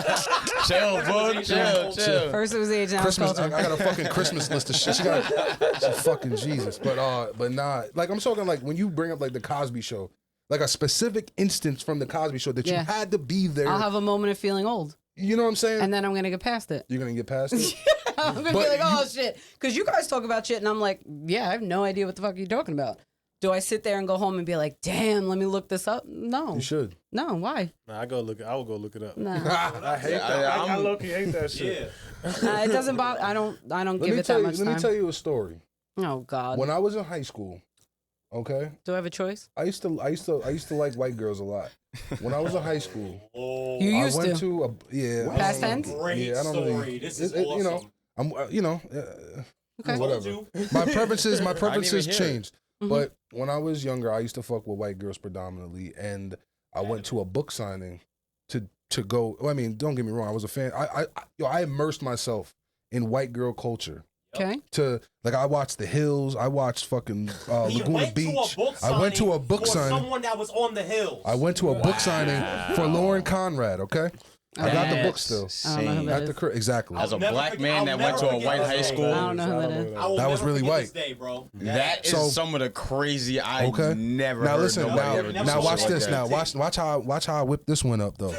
chill, bud, chill. First it was age, now Christmas. it's I culture. got a fucking Christmas list of shit. She fucking Jesus. But nah. Like I'm talking like when you bring up like the Cosby Show, like a specific instance from the Cosby Show that you Yeah. had to be there. I'll have a moment of feeling old, You know what I'm saying? and then I'm gonna get past it. You're gonna get past it. I'm gonna be But like, oh shit, because you guys talk about shit, and I'm like, yeah, I have no idea what the fuck you're talking about. Do I sit there and go home and be like, damn, let me look this up? No, You should. no, why? Nah, I will go look it up. No, I hate that. I low-key hate that shit. Yeah. it doesn't bother. I don't give it that much Let time. me tell you a story. Oh God, When I was in high school, okay, do I have a choice? I used to like white girls a lot. When I was in high school, Oh, You used I went to. a yeah. I Past don't tense? know. great Yeah, I don't story. really. This is You know, awesome. I'm Okay. whatever. Told you. My preferences even hear it. changed. Mhm. But when I was younger, I used to fuck with white girls predominantly, and I went to a book signing to go. Well, I mean, don't get me wrong, I was a fan. I immersed myself in white girl culture. Okay. To like, I watched The Hills. I watched fucking He Laguna went Beach. to a book I went to a book for signing. someone that was on the hills. I went to a book signing for Lauren Conrad. Okay, I got the book still. I don't know who that At the is. crib, exactly. As a Never black forget- man I'll that went to never a forget white this high day. school, I don't know who that is. I will That was never really forget white. this day, bro. that is So- some of the crazy. I Okay. never Now heard listen. nobody Now, ever do now some watch shit this. like Now that. watch how I whip this one up though.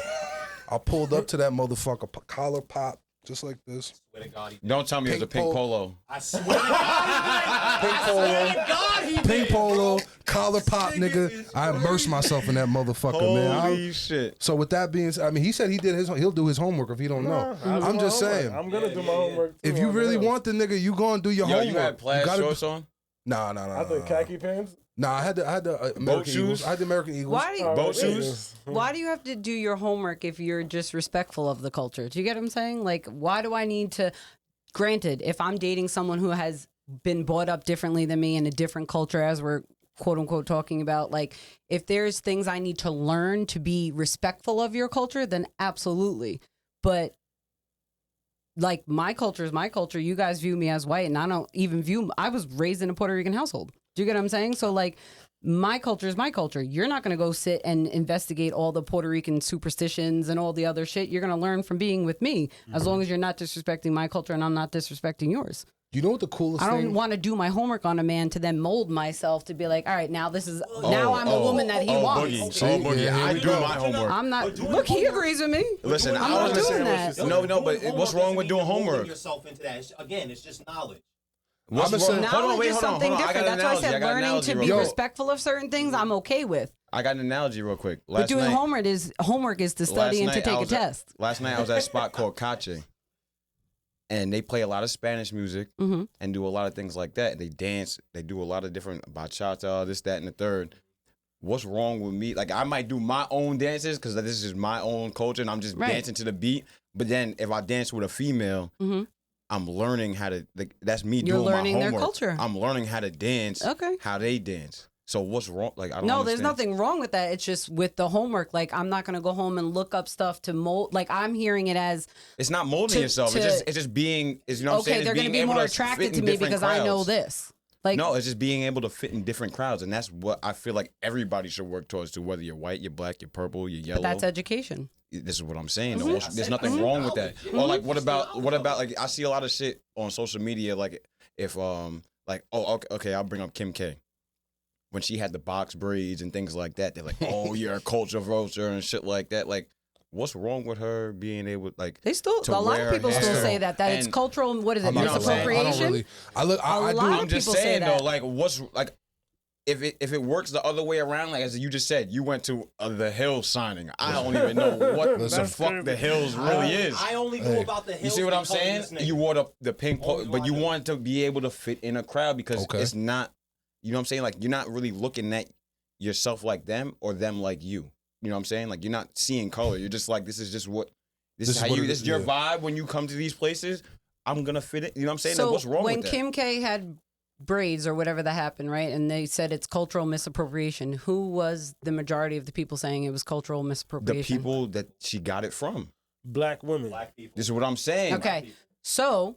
I pulled up to that motherfucker, collar pop, just like this. Swear to God, he did. Don't tell me it was a Pink pink polo. polo. I swear to God, Pink I swear to polo, God, he pink did, polo, bro. collar pop, nigga. I immersed myself in that motherfucker, man. Holy shit! So with that being said, I mean, he said he'll do his homework if he don't know. I'll do I'm my just homework. saying, I'm gonna do my homework. if too you on the really hills. want the nigga, you gonna do your Yo, homework. you had plaid gotta- shorts on? Nah. I think khaki pants. Nah, I had the American shoes? Eagles. I had the American Eagles. Why do you, Boat shoes? why do you have to do your homework if you're just respectful of the culture? Do you get what I'm saying? Like, why do I need to? Granted, if I'm dating someone who has been brought up differently than me in a different culture, as we're quote unquote talking about, like, if there's things I need to learn to be respectful of your culture, then absolutely. But like, my culture is my culture. You guys view me as white, and I don't even view. I was raised in a Puerto Rican household. Do you get what I'm saying? So like, my culture is my culture. You're not going to go sit and investigate all the Puerto Rican superstitions and all the other shit. You're going to learn from being with me, as long as you're not disrespecting my culture and I'm not disrespecting yours. You know what the coolest I thing? don't want to do my homework on a man to then mold myself to be like, all right, now now I'm a woman that he wants. Boogie. See? Oh, Boogie. Yeah, here I we do go. my homework. I'm not. But doing Look, he homework- agrees with me. Listen, I'm I not was doing saying that. No, Doing but homework what's wrong with doesn't doing mean molding homework? yourself into that. Again, it's just knowledge. What's I'ma say- wrong? Hold on, Knowledge wait, is hold on, something hold on. I got different. an That's why I analogy. said I got an learning analogy to real be quick. respectful of certain things, I'm okay with. I got an analogy real quick. But Last doing night, homework is to last study and to night I take a was at- test. Last night I was at a spot called Cache, and they play a lot of Spanish music hmm and do a lot of things like that. They dance. They do a lot of different bachata, this, that, and the third. What's wrong with me? Like, I might do my own dances because this is my own culture and I'm just Right. dancing to the beat. But then if I dance with a female, hmm I'm learning how to. Like, that's me You're doing my learning their homework. culture. I'm learning how to dance. Okay. How they dance. So what's wrong? Like, I don't. No, there's understand. nothing wrong with that. It's just with the homework. Like, I'm not gonna go home and look up stuff to mold. Like, I'm hearing it as It's not molding to- yourself. to- It's just being. It's, you know what I'm okay, saying? It's they're gonna being be able more to fit attracted in to me different because I know crowds. this. Like, No, it's just being able to fit in different crowds, and that's what I feel like everybody should work towards. To whether you're white, you're black, you're purple, you're yellow. but that's education. This is what I'm saying. Mhm. There's nothing wrong with that. Mhm. Or like, what about like I see a lot of shit on social media. Like if like okay, I'll bring up Kim K. When she had the box braids and things like that, they're like, oh, you're a culture vulture and shit like that. Like, what's wrong with her being able like? They still To a lot of wear people hair. still say that it's And- cultural. What is it? I'm not know what I'm saying? I don't Misappropriation. really. I look. I A do. lot of I'm just people say saying that. though, like, what's like, if it works the other way around, like as you just said, you went to the Hills signing. I don't even know what the That's fuck crazy. the Hills really is. I only knew Hey. about the hills. You see what I'm because of saying? this nigga. You wore the pink, Only but you one. wanted to be able to fit in a crowd because Okay. it's not. You know what I'm saying? Like you're not really looking at yourself like them or them like you. You know what I'm saying? Like you're not seeing color. You're just like this is just what this is how what you. it This is, is your yeah. vibe when you come to these places. I'm gonna fit it. You know what I'm saying? So Like, what's wrong when with that? Kim K had braids or whatever that happened, right? And they said it's cultural misappropriation. Who was the majority of the people saying it was cultural The misappropriation? people that she got it from. Black women. Black people. This is what I'm saying. Okay. So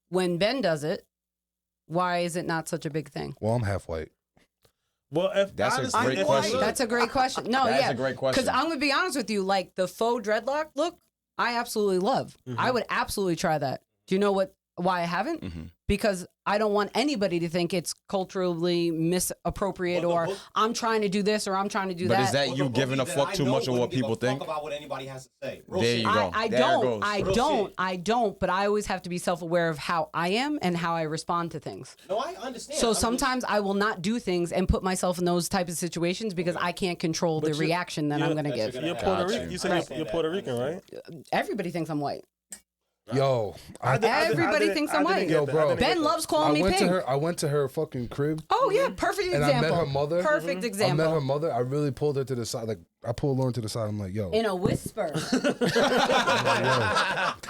when Ben does it, why is it not such a big thing? Well, I'm half white. Well, if That's a honestly, great if- question. That's a great question. No, That's yeah. a great question. Because I'm going to be honest with you, like the faux dreadlock look, I absolutely love. Mm-hmm. I would absolutely try that. Do you know why I haven't? Mhm. because I don't want anybody to think it's culturally misappropriate or I'm trying to do this or I'm trying to do But that. is that you giving a fuck too much of what people think? About what anybody has to say. There you go. I There it don't. goes. I don't. But I always have to be self-aware of how I am and how I respond to things. No, I understand. So sometimes I will not do things and put myself in those type of situations because I can't control the reaction that I'm going to give. You're Puerto Rican. You said you're Puerto Rican, right? Everybody thinks I'm white. Yo, Everybody thinks I'm white. Yo, bro. Ben loves calling me pink. I went to her fucking crib. Oh yeah, perfect And example. I met her mother. Perfect I example. met her mother. I really pulled her to the side. Like I pulled Lauren to the side. I'm like, yo, In a whisper. yo,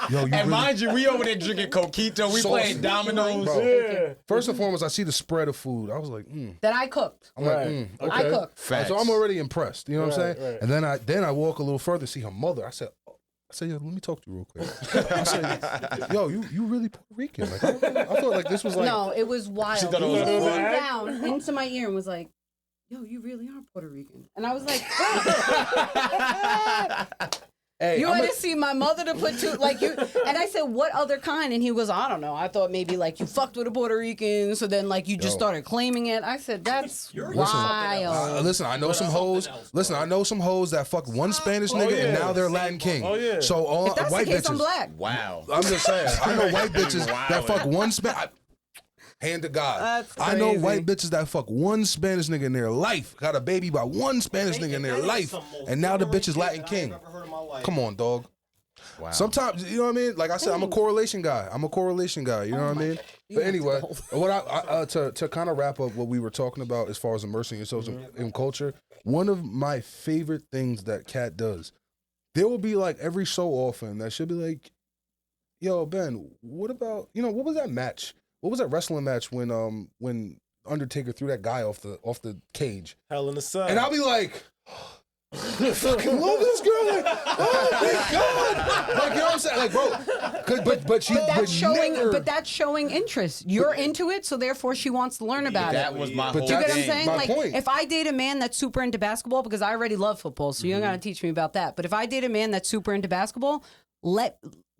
you And really, mind you, we over there drinking coquito, we Sauce. playing dominoes. bro. Yeah. First and foremost, I see the spread of food. I was like, that I cooked. I'm Right. like, Okay. I cooked. Facts. So I'm already impressed. You know what I'm Right, saying? right. And then I walk a little further, see her mother. I said, yo, let me talk to you real quick. I said, yo, you really Puerto Rican? Like, I thought like this was like, No, it was wild. She thought it He was leaned fun. down into my ear and was like, yo, you really are Puerto Rican. And I was like, hey, you I'm want to see my mother to put two, like you, and I said, what other kind? And he goes, I don't know. I thought maybe like you fucked with a Puerto Rican, so then like you just Yo. started claiming it. I said, that's You're wild. listen, I know some hoes. Listen, I know some hoes that fuck one Spanish nigga and yeah. now they're Latin king. Oh, yeah. So all If that's white the case, bitches. I'm black. Wow. I'm just saying. I know white bitches that Wildin'. fuck one Spanish. Hand to God. That's I know crazy. white bitches that fuck one Spanish nigga in their life. Got a baby by one Spanish nigga in their life. And now the bitch is Latin king. Come on, dog. Wow. Sometimes, you know what I mean? Like I said, I'm a correlation guy. You know what I mean? But anyway, what I to kind of wrap up what we were talking about as far as immersing yourselves in culture, one of my favorite things that Kat does, there will be like every so often that she'll be like, yo, Ben, what about, what was that match? What was that wrestling match when Undertaker threw that guy off the cage? Hell in the Sun. And I'll be like, I fucking love this girl. Like, oh my God. Like, you know what I'm saying? Like, bro, but she That's showing, never, but that's showing interest. You're into it, so therefore she wants to learn about That it. was my But whole Do you get what I'm thing. saying? my Like, point. if I date a man that's super into basketball, because I already love football, so you don't gotta teach me about that. But if I date a man that's super into basketball,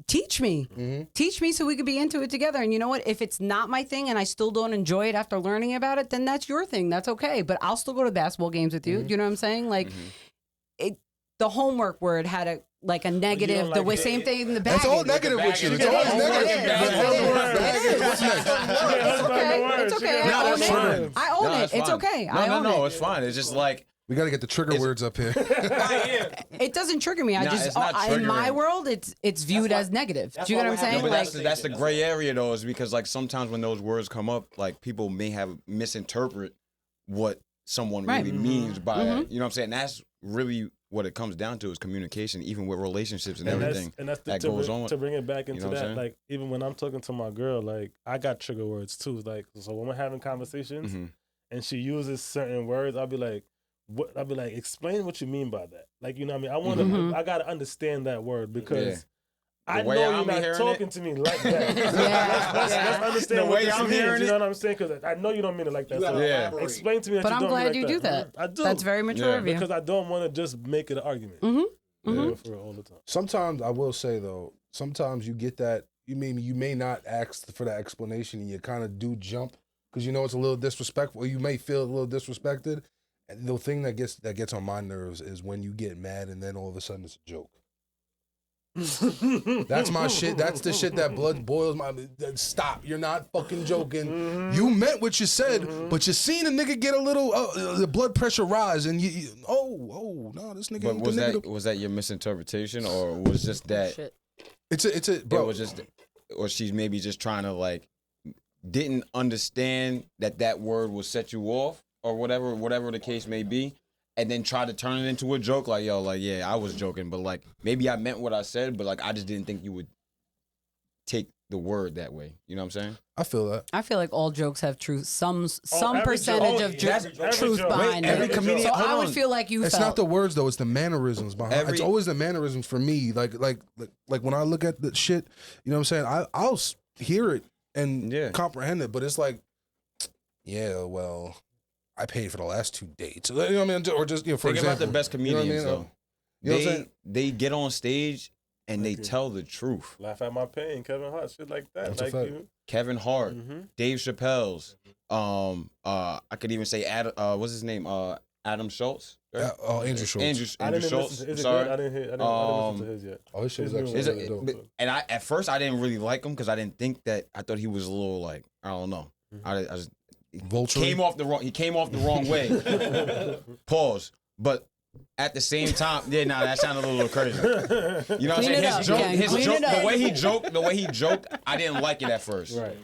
teach me. Teach me so we could be into it together. And you know what? If it's not my thing and I still don't enjoy it after learning about it, then that's your thing. That's okay. But I'll still go to basketball games with you. You know what I'm saying? Like, the homework word had a negative. like The way it. same thing in the back. It's all negative with you. It's always negative. What's next? It's okay. It's okay. No, I own that's fine. it. I own No, it. that's It's fine. okay. No, I own no, it. it's fine. It's just like, We got to get the trigger words up here. It doesn't trigger me. I Nah, just it's not in my triggering. world, it's viewed as negative. Do you get what I'm why we're saying? but having Like, that's the gray area though, is because like sometimes when those words come up, like people may have misinterpret what someone Right. really means by it. You know what I'm saying? That's really what it comes down to is communication, even with relationships and everything that's that to goes bring, on. to bring it back into know what I'm that. saying? Like even when I'm talking to my girl, like I got trigger words too. Like so when we're having conversations Mhm. and she uses certain words, I'll be like, "What?" I'll be like, "Explain what you mean by that." Like you know what I mean? I want to. I gotta understand that word because. I The way know I'm you're not hearing talking it- to me like that. Yeah. Let's understand The what way this I'm means. hearing You know it- what I'm saying? Because I know you don't mean it like that. You So gotta Yeah. elaborate. explain to me that but you I'm don't glad mean you like do that. I do. That's very mature Yeah. of you. Because I don't want to just make it an argument. For all the time. Sometimes I will say though, sometimes you get that you may not ask for that explanation and you kind of do jump because you know it's a little disrespectful. Or you may feel a little disrespected. And the thing that gets on my nerves is when you get mad and then all of a sudden it's a joke. That's my shit. That's the shit that blood boils my. Stop! You're not fucking joking. You meant what you said, but you seen a nigga get a little the blood pressure rise, and you no, this nigga. But ain't was the nigga that was that your misinterpretation, or was just that Shit. It's a bro. it was just, or she's maybe just trying to like didn't understand that word will set you off or whatever the case may be, and then try to turn it into a joke like yo, like yeah, I was joking, but like maybe I meant what I said, but like I just didn't think you would take the word that way. You know what I'm saying? I feel that. I feel like all jokes have truth. Some every percentage joke. of That's- every truth joke. behind Every it. comedian- So hold I would on. feel like you It's felt. not the words though; it's the mannerisms behind. It's always the mannerisms for me. Like when I look at the shit, you know what I'm saying? I'll hear it and Yeah. comprehend it, but it's like, yeah, well, I paid for the last 2 dates. You know what I mean? Or just for Think example, about the best you know what I comedians mean? though. You know what I'm saying? They get on stage and they tell the truth. Laugh at my pain, Kevin Hart, shit like that. That's a Like fact. you. Kevin Hart, Mhm. Dave Chappelle's, I could even say what's his name? Adam Schultz. Right? Andrew Schultz. I Andrew didn't Schultz. listen to, is it Sorry. good? I didn't listen to his yet. Oh, his shit is His new actually Is one it, dope. but- and I at first I didn't really like him because I didn't think that I thought he was a little like I don't know. I just Vulture. he came off the wrong way. Pause. But at the same time, that sounded a little crazy. You know what I'm Clean saying? it up, gang. Clean it up. The way he joked, I didn't like it at first. Right.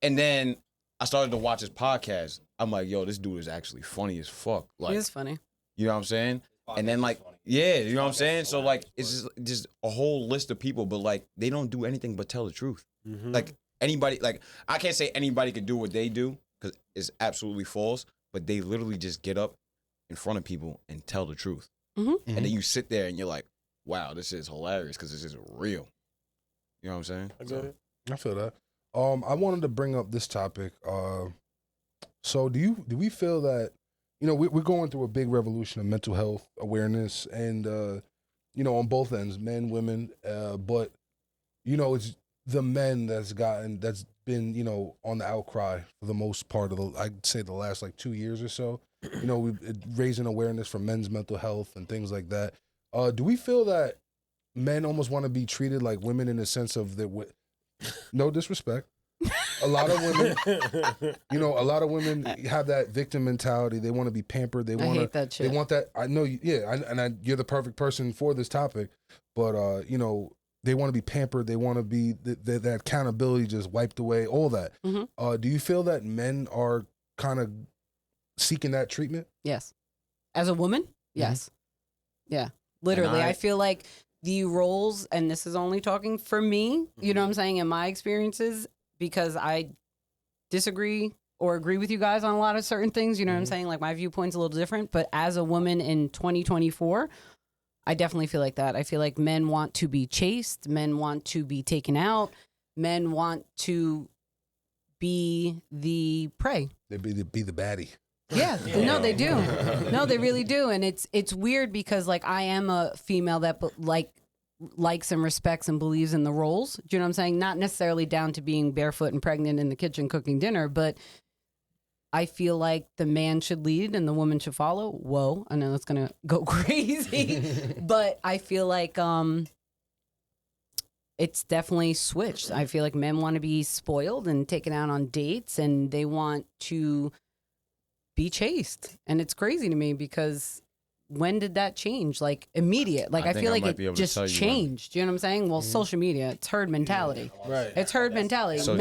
And then I started to watch his podcast. I'm like, yo, this dude is actually funny as fuck. Like, It is funny. you know what I'm saying? And then like, yeah, you know what I'm saying? So like, it's just a whole list of people, but like, they don't do anything but tell the truth. Mhm. Like anybody, like I can't say anybody could do what they do because it's absolutely false. But they literally just get up in front of people and tell the truth. Mhm. And then you sit there and you're like, wow, this is hilarious because this is real. You know what I'm saying? I get it. I feel that. I wanted to bring up this topic. So do we feel that, you know, we're going through a big revolution of mental health awareness and, you know, on both ends, men, women, but, you know, it's the men that's been, you know, on the outcry for the most part of I'd say the last like 2 years or so, you know, we've raising awareness for men's mental health and things like that. Do we feel that men almost want to be treated like women in the sense of that? No disrespect. A lot of women, you know, have that victim mentality. They want to be pampered. They I want hate that They shit. want that. I know, you're the perfect person for this topic. But you know, they want to be pampered. They want to be that accountability just wiped away. All that. Mhm. Do you feel that men are kind of seeking that treatment? Yes. As a woman, yes. Yeah. Literally. And I feel like the roles, and this is only talking for me, you know what I'm saying, in my experiences, because I disagree or agree with you guys on a lot of certain things, you know what I'm saying? Like my viewpoint's a little different, but as a woman in 2024, I definitely feel like that. I feel like men want to be chased, men want to be taken out, men want to be the prey. They be the baddie. Yeah, no, they do. No, they really do, and it's weird because like I am a female that likes and respects and believes in the roles. Do you know what I'm saying? Not necessarily down to being barefoot and pregnant in the kitchen cooking dinner, but I feel like the man should lead and the woman should follow. Whoa, I know that's gonna go crazy, but I feel like it's definitely switched. I feel like men want to be spoiled and taken out on dates, and they want to be chased. And it's crazy to me because when did that change? Like immediate. Like I think feel I like might be it able to just tell you changed. You know what I'm saying? Well, social media, it's herd mentality. Right. It's herd mentality. So-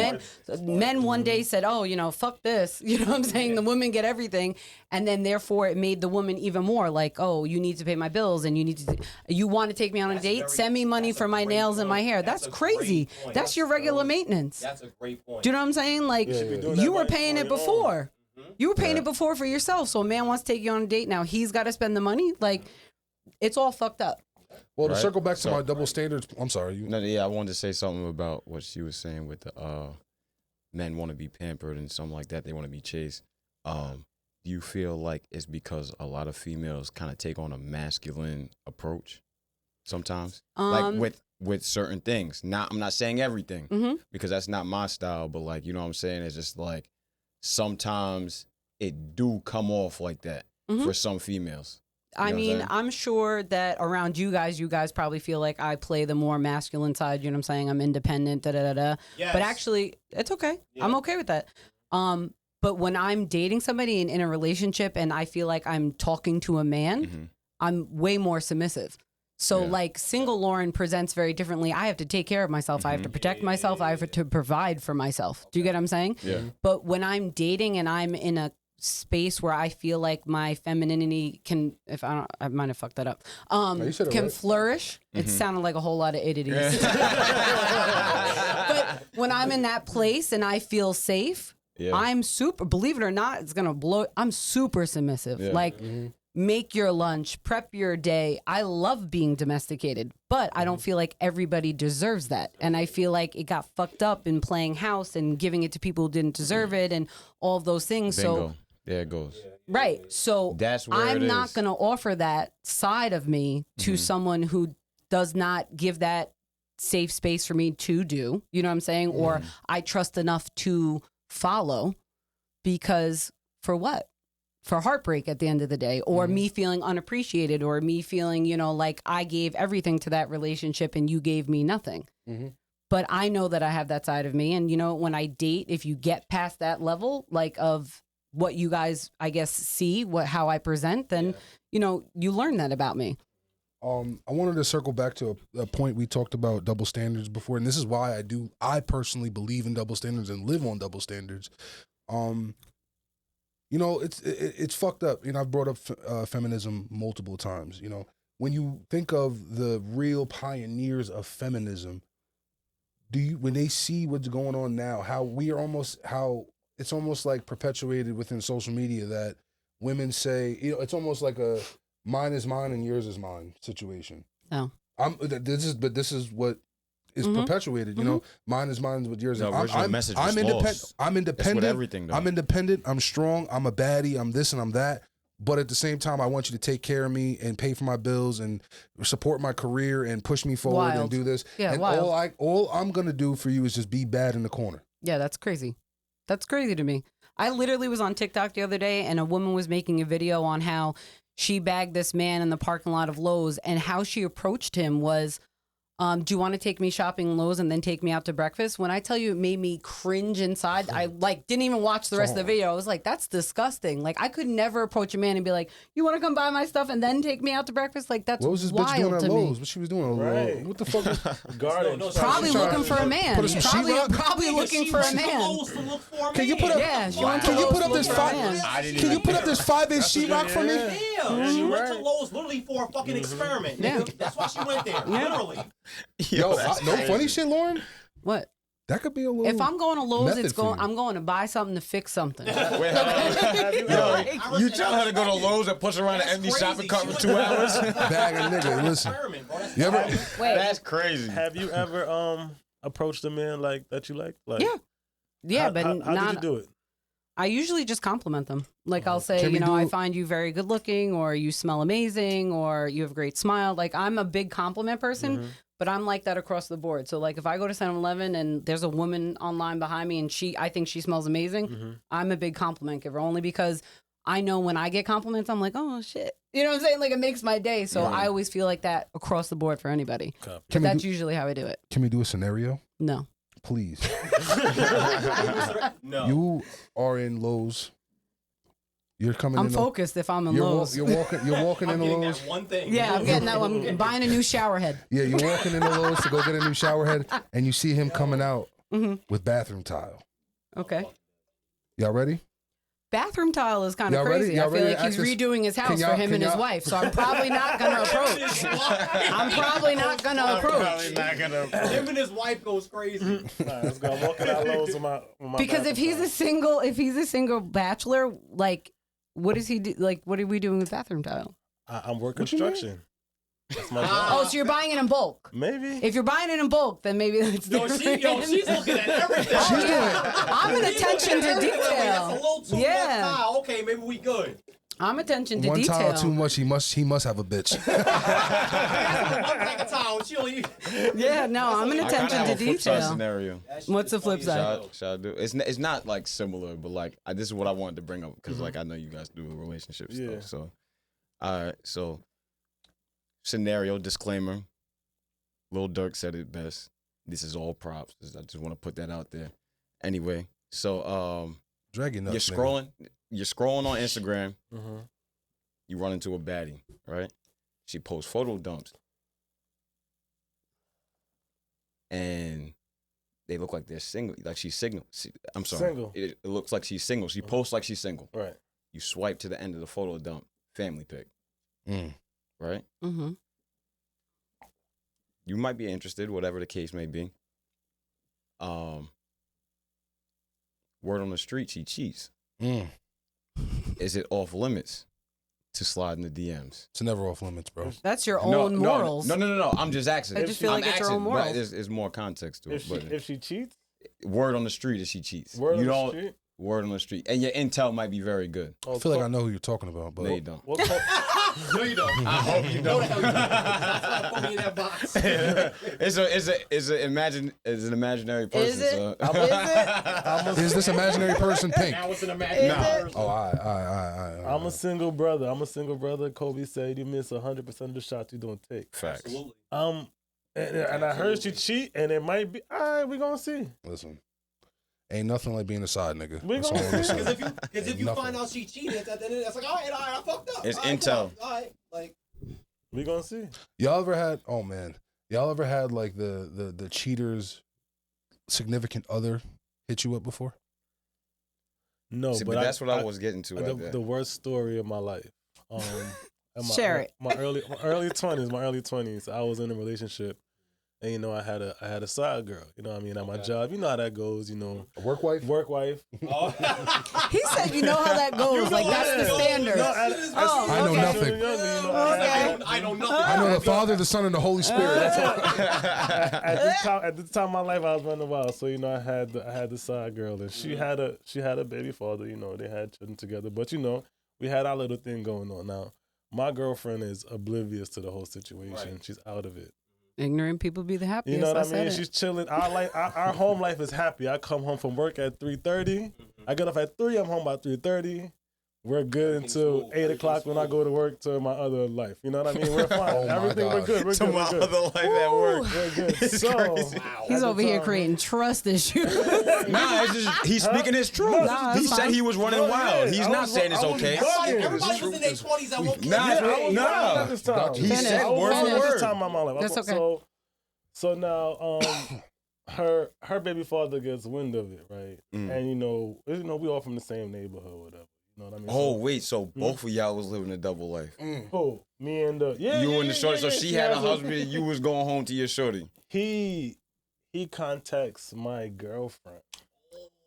Men one day said, "Oh, you know, fuck this." You know what I'm saying? The women get everything, and then therefore it made the woman even more like, "Oh, you need to pay my bills, and you want to take me on a date? Send me money for my nails and my hair." That's crazy. That's your regular maintenance. That's a great point. Do you know what I'm saying? Like Yeah, you're doing that you were right paying on it your own. before. You were paying it before for yourself. So a man wants to take you on a date now. He's got to spend the money. Like it's all fucked up. Well, to Right. circle back to So- my double standards. I'm sorry. No, yeah, I wanted to say something about what she was saying with the men want to be pampered and something like that. They want to be chased. Do you feel like it's because a lot of females kind of take on a masculine approach sometimes, like with certain things? I'm not saying everything Mhm. because that's not my style, but like you know what I'm saying. It's just like sometimes it do come off like that Mhm. for some females. I You know what I'm mean, saying? I'm sure that around you guys probably feel like I play the more masculine side. You know what I'm saying? I'm independent, da da da da. Yes. But actually, it's okay. Yeah. I'm okay with that. But when I'm dating somebody and in a relationship and I feel like I'm talking to a man, Mhm. I'm way more submissive. So Yeah. like single Lauren presents very differently. I have to take care of myself. I have to protect myself. I have to provide for myself. Do you get what I'm saying? Yeah. But when I'm dating and I'm in a space where I feel like my femininity can, I might have fucked that up, you said it can right. flourish. It sounded like a whole lot of itties. But when I'm in that place and I feel safe, Yeah. I'm super, believe it or not, it's going to blow. I'm super submissive. Yeah. Like, make your lunch, prep your day. I love being domesticated, but I don't feel like everybody deserves that. And I feel like it got fucked up in playing house and giving it to people who didn't deserve it and all of those things. Bingo. So, There it goes. right. So That's where I'm it not is. going to offer that side of me to someone who does not give that safe space for me to do, you know what I'm saying? Or I trust enough to follow, because for what? For heartbreak at the end of the day, or me feeling unappreciated, or me feeling, you know, like I gave everything to that relationship and you gave me nothing. But I know that I have that side of me. And, you know, when I date, if you get past that level, like of what you guys, I guess, see, how I present, then, you know, you learn that about me. I wanted to circle back to a point we talked about double standards before, and this is why I personally believe in double standards and live on double standards. You know, it's fucked up. You know, I've brought up feminism multiple times. You know, when you think of the real pioneers of feminism, when they see what's going on now, how it's almost like perpetuated within social media that women say, you know, it's almost like a mine is mine and yours is mine situation. Oh. This is what is perpetuated, you know. Mine is mine, but yours is The original message was I'm independent. lost. I'm independent. That's with everything, though. I'm independent. I'm strong. I'm a baddie. I'm this and I'm that. But at the same time, I want you to take care of me and pay for my bills and support my career and push me forward and do this. Yeah, and wild. all I'm gonna do for you is just be bad in the corner. Yeah, that's crazy. That's crazy to me. I literally was on TikTok the other day, and a woman was making a video on how she bagged this man in the parking lot of Lowe's, and how she approached him was, do you want to take me shopping in Lowe's and then take me out to breakfast? When I tell you it made me cringe inside, I didn't even watch the rest of the video. I was like, that's disgusting. Like, I could never approach a man and be like, you want to come buy my stuff and then take me out to breakfast? Like, that's What was this bitch wild doing at to me. Lowe's? What she was doing? Right. What the fuck? Garden. Probably She's trying looking to for a man. put some sheetrock? Probably looking for a man. Can you put up? Yeah, she went to Can you Lowe's put up to this look for a five? man. Can you put up this 5-inch sheetrock for me? Damn, she went to Lowe's literally for a fucking experiment. Yeah. Nigga. That's why she went there. Literally. Yo, no funny shit, Lauren. What? That could be a little. If I'm going to Lowe's, method for you. I'm going to buy something to fix something. You tell her to go to Lowe's and push around an empty shopping cart for 2 hours? bag of nigga. Listen, Experiment, bro. That's you ever? Wait. That's crazy. Have you ever approached a man like that you like? Like, Yeah. Yeah, but how not. did you do it? I usually just compliment them. Like, I'll say, Can we you know, do- I find you very good looking, or you smell amazing, or you have a great smile. Like, I'm a big compliment person, but I'm like that across the board. So, like, if I go to 7-Eleven and there's a woman online behind me and I think she smells amazing, I'm a big compliment giver, only because I know when I get compliments, I'm like, oh, shit. You know what I'm saying? Like, it makes my day. So I always feel like that across the board for anybody. But Can we that's do- usually how I do it. Can we do a scenario, No. please? No. You are in Lowe's. You're coming. I'm in focused if I'm in You're Lowe's. You're walking I'm into getting Lowe's. that one thing. Yeah, I'm getting that one. I'm buying a new shower head. Yeah, you're walking into Lowe's to go get a new shower head, and you see him coming out with bathroom tile. Okay. Y'all ready? Bathroom tile is kind of Y'all ready? crazy. Y'all I feel ready like to he's ask this? redoing his house y'all- for him can and his y'all- wife, so I'm probably not going to approach. I'm probably not going to approach. Him and his wife goes crazy. All right, let's go. I'm walking out Lowe's with my Because if he's a single bachelor, like, what does he do? Like, what are we doing with bathroom tile? I'm working What you mean? construction. That's my job. Oh, so you're buying it in bulk. Maybe. If you're buying it in bulk, then maybe that's Yo, different. she's looking at everything. She's doing. I'm an attention to That's a detail. little too much Yeah. tile. Okay, maybe we good. I'm attention to One detail. tile too much. He must have a bitch. One pack of towel. She only. Yeah, no, I'm an I kinda attention have to a flip side detail. scenario. What's the flip side? Shall I do? It's not like similar, but like this is what I wanted to bring up because like I know you guys do relationship Yeah. stuff. So, all right. So, scenario disclaimer. Lil Durk said it best. This is all props. I just want to put that out there. Anyway, so Dragging up. you're scrolling on Instagram. Mm-hmm. You run into a baddie, right? She posts photo dumps, and they look like they're single, like she's single. I'm sorry, Single. It looks like she's single. She posts like she's single. Right. You swipe to the end of the photo dump, family pic, right? Mm-hmm. You might be interested, whatever the case may be. Word on the street, she cheats. Is it off limits to slide in the DMs? It's never off limits, bro. That's your own morals. No. I'm just asking. I just feel like it's your own morals. There's more context to it. If she cheats, Word on the street is she cheats. word You on the don't- street. Word on the street. And your intel might be very good. I feel like I know who you're talking about, but No, you don't. What No, you don't. I hope you No, don't. the hell you don't. That's why I put me in that box. shots. It's an imaginary person. Is it? So. Is this imaginary person pink? Now it's an imaginary person. Oh, all right. I'm a single brother. Kobe said you miss 100% of the shots you don't take. Facts. Absolutely. And I heard she cheat, and it might be. All right, we gonna see. Listen, ain't nothing like being a side nigga. We That's gonna all I'm Because saying. if you Nothing. find out she cheated, at the end of it's like, all right, I fucked up. It's All right, intel. All right, like We gonna see. Y'all ever had? Oh man, y'all ever had like the cheater's significant other hit you up before? No, See, but that's what I was getting to. the worst story of my life. Share it. My early 20s. I was in a relationship, and I had a side girl. You know what I mean? At my job, you know how that goes. A work wife? Work wife. oh. He said, "You know how that goes. Like that's the standard." Oh, I know okay. nothing. I know nothing. I know the Father, the Son, and the Holy Spirit. That's all. At this time of my life, I was running wild. So I had the side girl, and she had a baby father. They had children together, but we had our little thing going on. Now, my girlfriend is oblivious to the whole situation. Right. She's out of it. Ignorant people be the happiest. You know what I mean? said it. She's chilling. Our home life is happy. I come home from work at 3:30. I get off at 3. I'm home by 3:30. We're good until 8 o'clock when I go to work to my other life. You know what I mean? We're fine. Oh my Everything we're God. good. We're To good. my We're good. other life at work. We're good. It's So crazy. He's at over the here time- creating trust issues. Nah, it's just he's speaking his truth. Nah, He that's said fine. he was running No, wild. yeah, He's I not was- saying it's I was okay. bugging. Everybody was in their 20s at one point. Nah, I was nah. wild at this time. He Finish. said word Finish. for At this word. time in my life. That's okay. So now, her baby father gets wind of it, right? And we all from the same neighborhood, whatever. You know what I mean? Oh wait, so both of y'all was living a double life. Who? Me and the You and the shorty. So she had a has husband. And you was going home to your shorty. He contacts my girlfriend.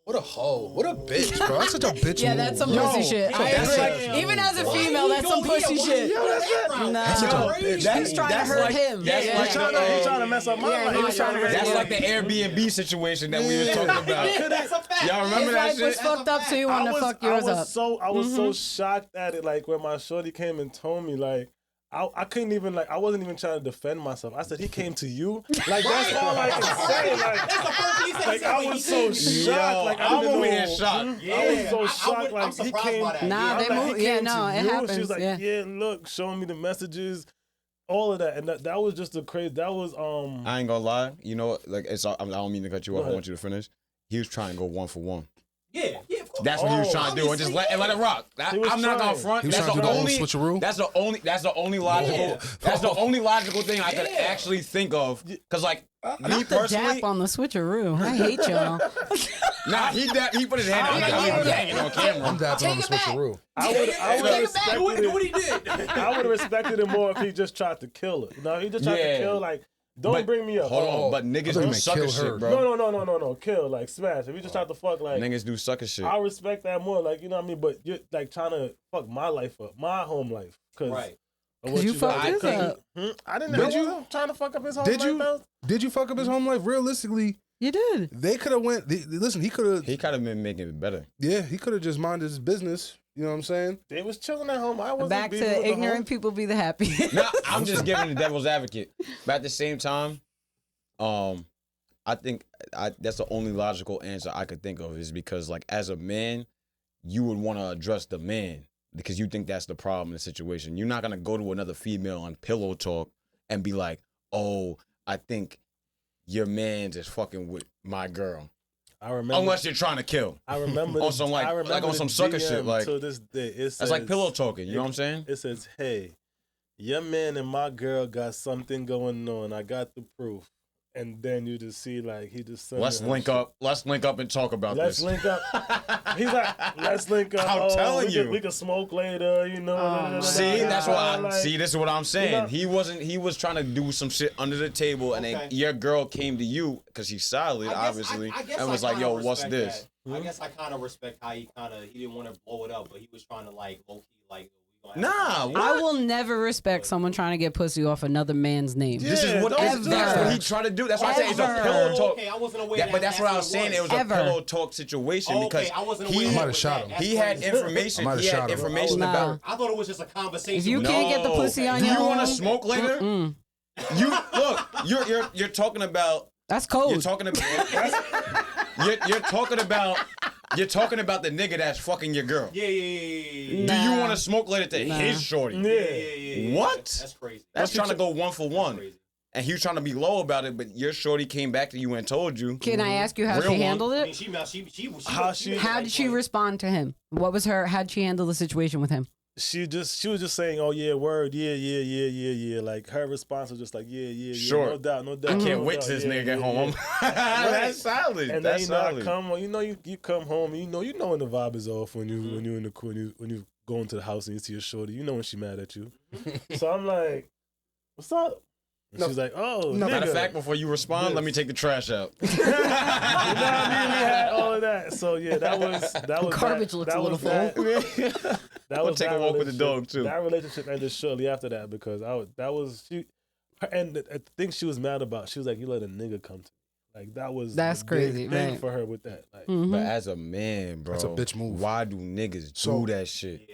What a hoe. What a bitch, bro. That's such a bitch Yeah, move. that's some Yo, pussy shit. I that's agree. like- Even as a female, that's some pussy shit. That's such a No, bitch. he's trying to That's hurt like- him. that's Yeah. like He's trying to mess up my Yeah, life. he was trying to hurt That's him. like the Airbnb situation that we were talking about. That's a fact. Y'all remember His that life was shit? fucked up, so you want to fuck yours up. I was so shocked at it. Like when my shorty came and told me, like I couldn't even I wasn't even trying to defend myself. I said he came to you. Like that's all I can say. Like, That's the first thing he said. like I was so shocked. Yo, Like I I'm didn't over know. here shocked. I was so I shocked. I'm Like he surprised came. by that. Nah, Yeah. they I'm like, move. he Yeah, came no, to it you. happens. She was like, yeah. yeah, look, showing me the messages, all of that, and that was just a crazy. That was I ain't gonna lie. You know, like I don't mean to cut you off. I ahead. want you to finish. He was trying to go 1-for-1. Yeah, of course. That's what he was Oh, trying to do, and just let it rock. He was I'm not gonna trying. front. He was That's trying the to do the only. whole switcheroo? That's the only logical. That's the only logical thing I could Yeah. actually think of. Cause like me Not the personally, dap on the switcheroo. I hate y'all. nah, he put his hand out. Yeah. Yeah, on camera. I'm dapping on the Take it back. switcheroo. I would have Do what respected he did. I would have respected it more if he just tried to kill her. He just tried Yeah. to kill. Like, don't But- bring me up. Hold on, but I niggas thought you do meant sucker kill shit, her. bro. No, kill. Like, smash. If you just tried to fuck, like, Niggas do sucker shit. I respect that more. Like, you know what I mean? But you're like trying to fuck my life up, my home life, Right. of 'Cause what you got. fucked I his couldn't- up. I didn't. Did I you? wasn't trying to fuck up his home Did life. you? though. Did you fuck up his home life? Realistically, You did. they could have went. Listen, he could have. He could have been making it better. Yeah, he could have just minded his business. You know what I'm saying? They was chilling at home. I wasn't Back beefing with to the ignorant home. people be the happy. No, I'm just giving the devil's advocate. But at the same time, I think that's the only logical answer I could think of is because, like, as a man, you would want to address the man because you think that's the problem in the situation. You're not going to go to another female on pillow talk and be like, oh, I think your man's is fucking with my girl. I remember. Unless you're trying to kill. I remember on some, like- I remember like on the some sucker shit, DM like- to this day. It That's like says- pillow talking. You know what I'm saying? It says, "Hey, your man and my girl got something going on. I got the proof." And then you just see like he just sending Let's her link shit. up. Let's link up and talk about Let's this. link up. He's like, let's link up. I'm telling you. we can smoke later. You know. See, that's what I like, see. This is what I'm saying. You know- He was trying to do some shit under the table, and then Okay. your girl came to you because she's solid, obviously, and was like, "Yo, what's this?" I guess I kind of respect how he didn't want to blow it up, but he was trying to like low key like. Nah, what? I will never respect someone trying to get pussy off another man's name. This is what don't do that's that. what he tried to do. That's why I say it's a Ever. pillow talk. Okay, I wasn't aware. But that's what I was saying. It was Ever. a pillow talk situation because I wasn't he aware. I might have shot him. he had information. I might have He had shot him. information Nah. about. I thought it was just a conversation. If you with can't get the No. pussy on Do your you want own, to smoke later? You're talking about. That's cold. You're talking about. You're talking about. You're talking about the nigga that's fucking your girl. Yeah. Do you want to smoke later to his shorty? Yeah. What? That's crazy. That's trying to go one for one. Crazy. And he was trying to be low about it, but your shorty came back to you and told you. Can I ask you how Real she one. handled I it? mean, How did she respond to him? What was how'd she handle the situation with him? She was just saying, "Oh yeah, word, yeah." Like her response was just like, "Yeah, Sure. no doubt." I can't wait till this nigga get home. That's solid. And That's then you solid. come, you come home, you know when the vibe is off when you go into the house and you see your shorty, you know when she mad at you. So I'm like, "What's up?" And she's like, "Oh, Matter nigga." of fact, before you respond, let me take the trash out. You know what I mean? We had all of that. So yeah, that was Garbage looks a little full. That We'll was take that a walk with the relationship. dog, too. That relationship ended shortly after that because and the thing she was mad about, she was like, "You let a nigga come to me." Like That's the big crazy, thing right. for her with that. Like, But as a man, bro, That's a bitch move. Why do niggas do that shit?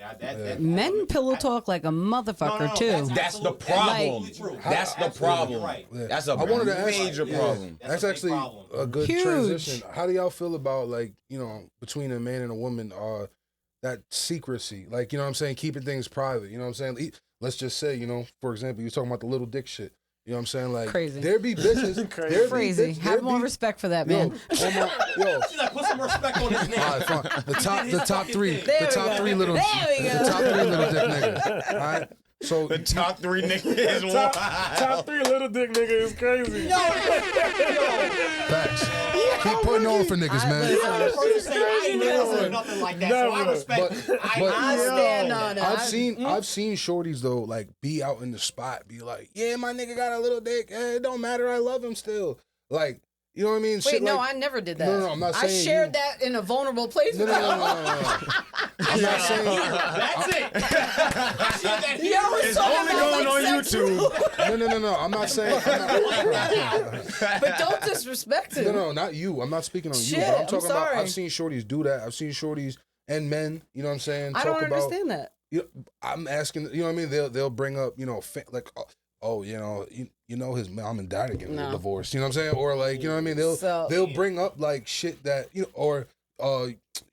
Men pillow talk like a motherfucker too. That's the problem. That's the problem. Right. Yeah. That's a I wanted to ask- major yeah. problem. That's a big actually problem. a good Huge. transition. How do y'all feel about, like, you know, between a man and a woman, that secrecy? Like, you know what I'm saying? Keeping things private. You know what I'm saying? Let's just say, you know, for example, you're talking about the little dick shit. You know what I'm saying? Like, Crazy. there be bitches. Crazy. Have more respect for that, man. She's like, put some respect on his name. All right, fine. The top three There we go. little, There we go. the top three little dick niggas. All right. So The top three niggas is wild. top 3 little dick nigga is crazy. facts. Keep putting on for niggas, man. I ain't never said nothing like that, so I respect. I stand on it. I've seen shorties though, like, be out in the spot, be like, yeah, my nigga got a little dick. It don't matter. I love him still. Like, you know what I mean? Wait, Shit no, like, I never did that. No, I'm not I saying shared you. that in a vulnerable place. No. I'm not saying. That's it. Yo, It's only going on YouTube. No. I'm not saying. But don't disrespect him. No, not you. I'm not speaking on you. Shit, But I'm I'm talking about. sorry. I've seen shorties do that. I've seen shorties and men. You know what I'm saying? I talk don't about, understand that. You know, I'm asking. You know what I mean? They'll bring up, you know, like, oh, you know, his mom and dad are getting a divorce. You know what I'm saying? Or like, you know what I mean? They'll bring up like shit that, you know, or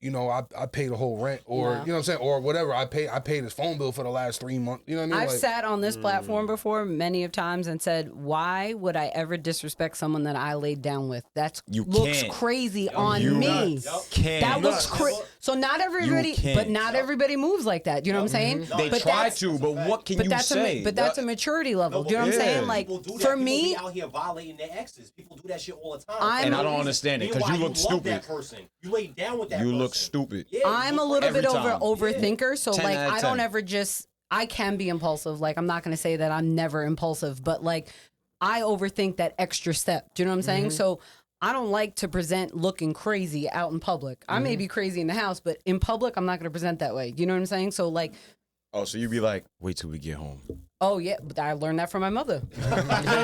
you know, I paid the whole rent, or you know what I'm saying, or whatever. I paid his phone bill for the last 3 months. You know what I mean? I've Like, sat on this platform before many of times and said, why would I ever disrespect someone that I laid down with? That looks can't. crazy on You me. can't. That looks crazy. So not everybody, can't. but not everybody moves like that. You know what I'm saying? They But try that's- to, but what can you say? But that's a maturity level. Do you know what I'm Yeah. saying? Like, People do that. for People me, be out here violating their exes. People do that shit all the time. And I don't understand it, 'cause you Meanwhile, look love stupid. That person. You lay down with that You person. look stupid. Yeah, I'm a little Every bit time. overthinker, so 10 like out of I don't 10. ever just I can be impulsive. Like I'm not gonna say that I'm never impulsive, but like I overthink that extra step. Do you know what I'm saying? So I don't like to present looking crazy out in public. I may be crazy in the house, but in public I'm not gonna present that way. You know what I'm saying? So like, Oh, so you be like, wait till we get home. oh yeah, but I learned that from my mother.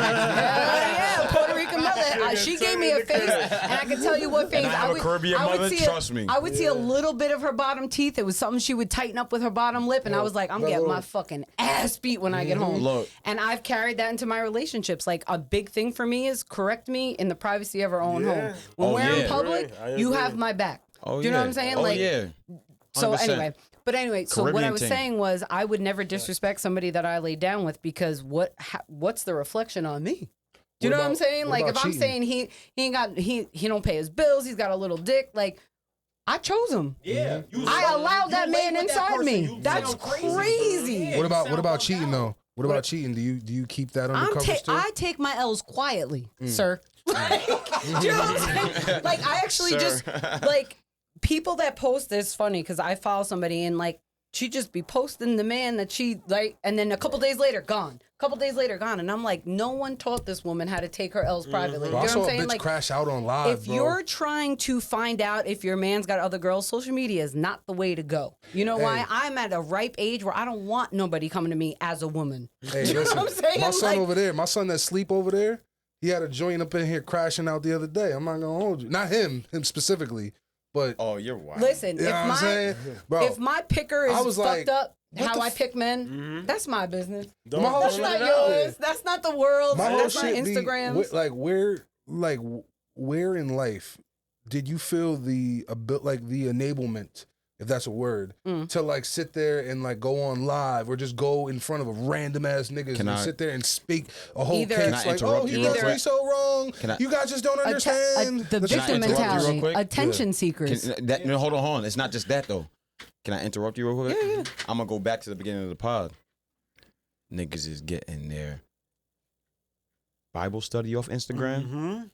yeah, Puerto Rican mother. She gave me a face, and I can tell you what face. And I have a Caribbean mother, see trust me. I would see a little bit of her bottom teeth. It was something she would tighten up with her bottom lip, and I was like, I'm getting my fucking ass beat when I get home. Look. And I've carried that into my relationships. Like a big thing for me is correct me in the privacy of our own home. When we're in public, I you agree. have my back. Oh, Do you know what I'm saying? Oh, like, yeah. so 100%. anyway, so what I Caribbean was thing. saying was I would never disrespect somebody that I lay down with because what's the reflection on me? Do you know what I'm saying? Like if I'm saying he don't pay his bills, he's got a little dick, like I chose him. Yeah. I allowed that man inside me. That's crazy. crazy. Yeah, what you about sound cheating bugged out. though? What about cheating? Do you keep that under covers too? I take my L's quietly, sir. Like, do you know what I'm saying? Like I actually Sir. just like people that post this funny because I follow somebody and like she just be posting the man that she like, and then a couple days later gone. And I'm like, no one taught this woman how to take her L's privately. Bro, You I know what saw I'm a saying? bitch Like, crash out on live, if bro. you're trying to find out if your man's got other girls, social media is not the way to go. You know why? I'm at a ripe age where I don't want nobody coming to me as a woman. Hey, You know listen, what I'm saying? my son Like- over there, my son that sleep over there, he had a joint up in here crashing out the other day. I'm not gonna hold you. Not him specifically, but Oh, you're wild. Listen, you know what I'm saying? Bro, if my picker I is was fucked like, up, how I pick men. That's my business. Don't, My whole That's shit not is out there. yours. That's not the world. My whole That's not shit be Instagrams. where in life did you feel the enablement, if that's a word, to like sit there and like go on live or just go in front of a random ass niggas and sit there and speak a whole Either- case Can I like, interrupt oh, you he real does quick? me so wrong. You guys just don't understand. The Let's just victim interrupt you real mentality. quick? Attention seekers. No, hold on. It's not just that though. Can I interrupt you real quick? Yeah. I'm gonna go back to the beginning of the pod. Niggas is getting their Bible study off Instagram.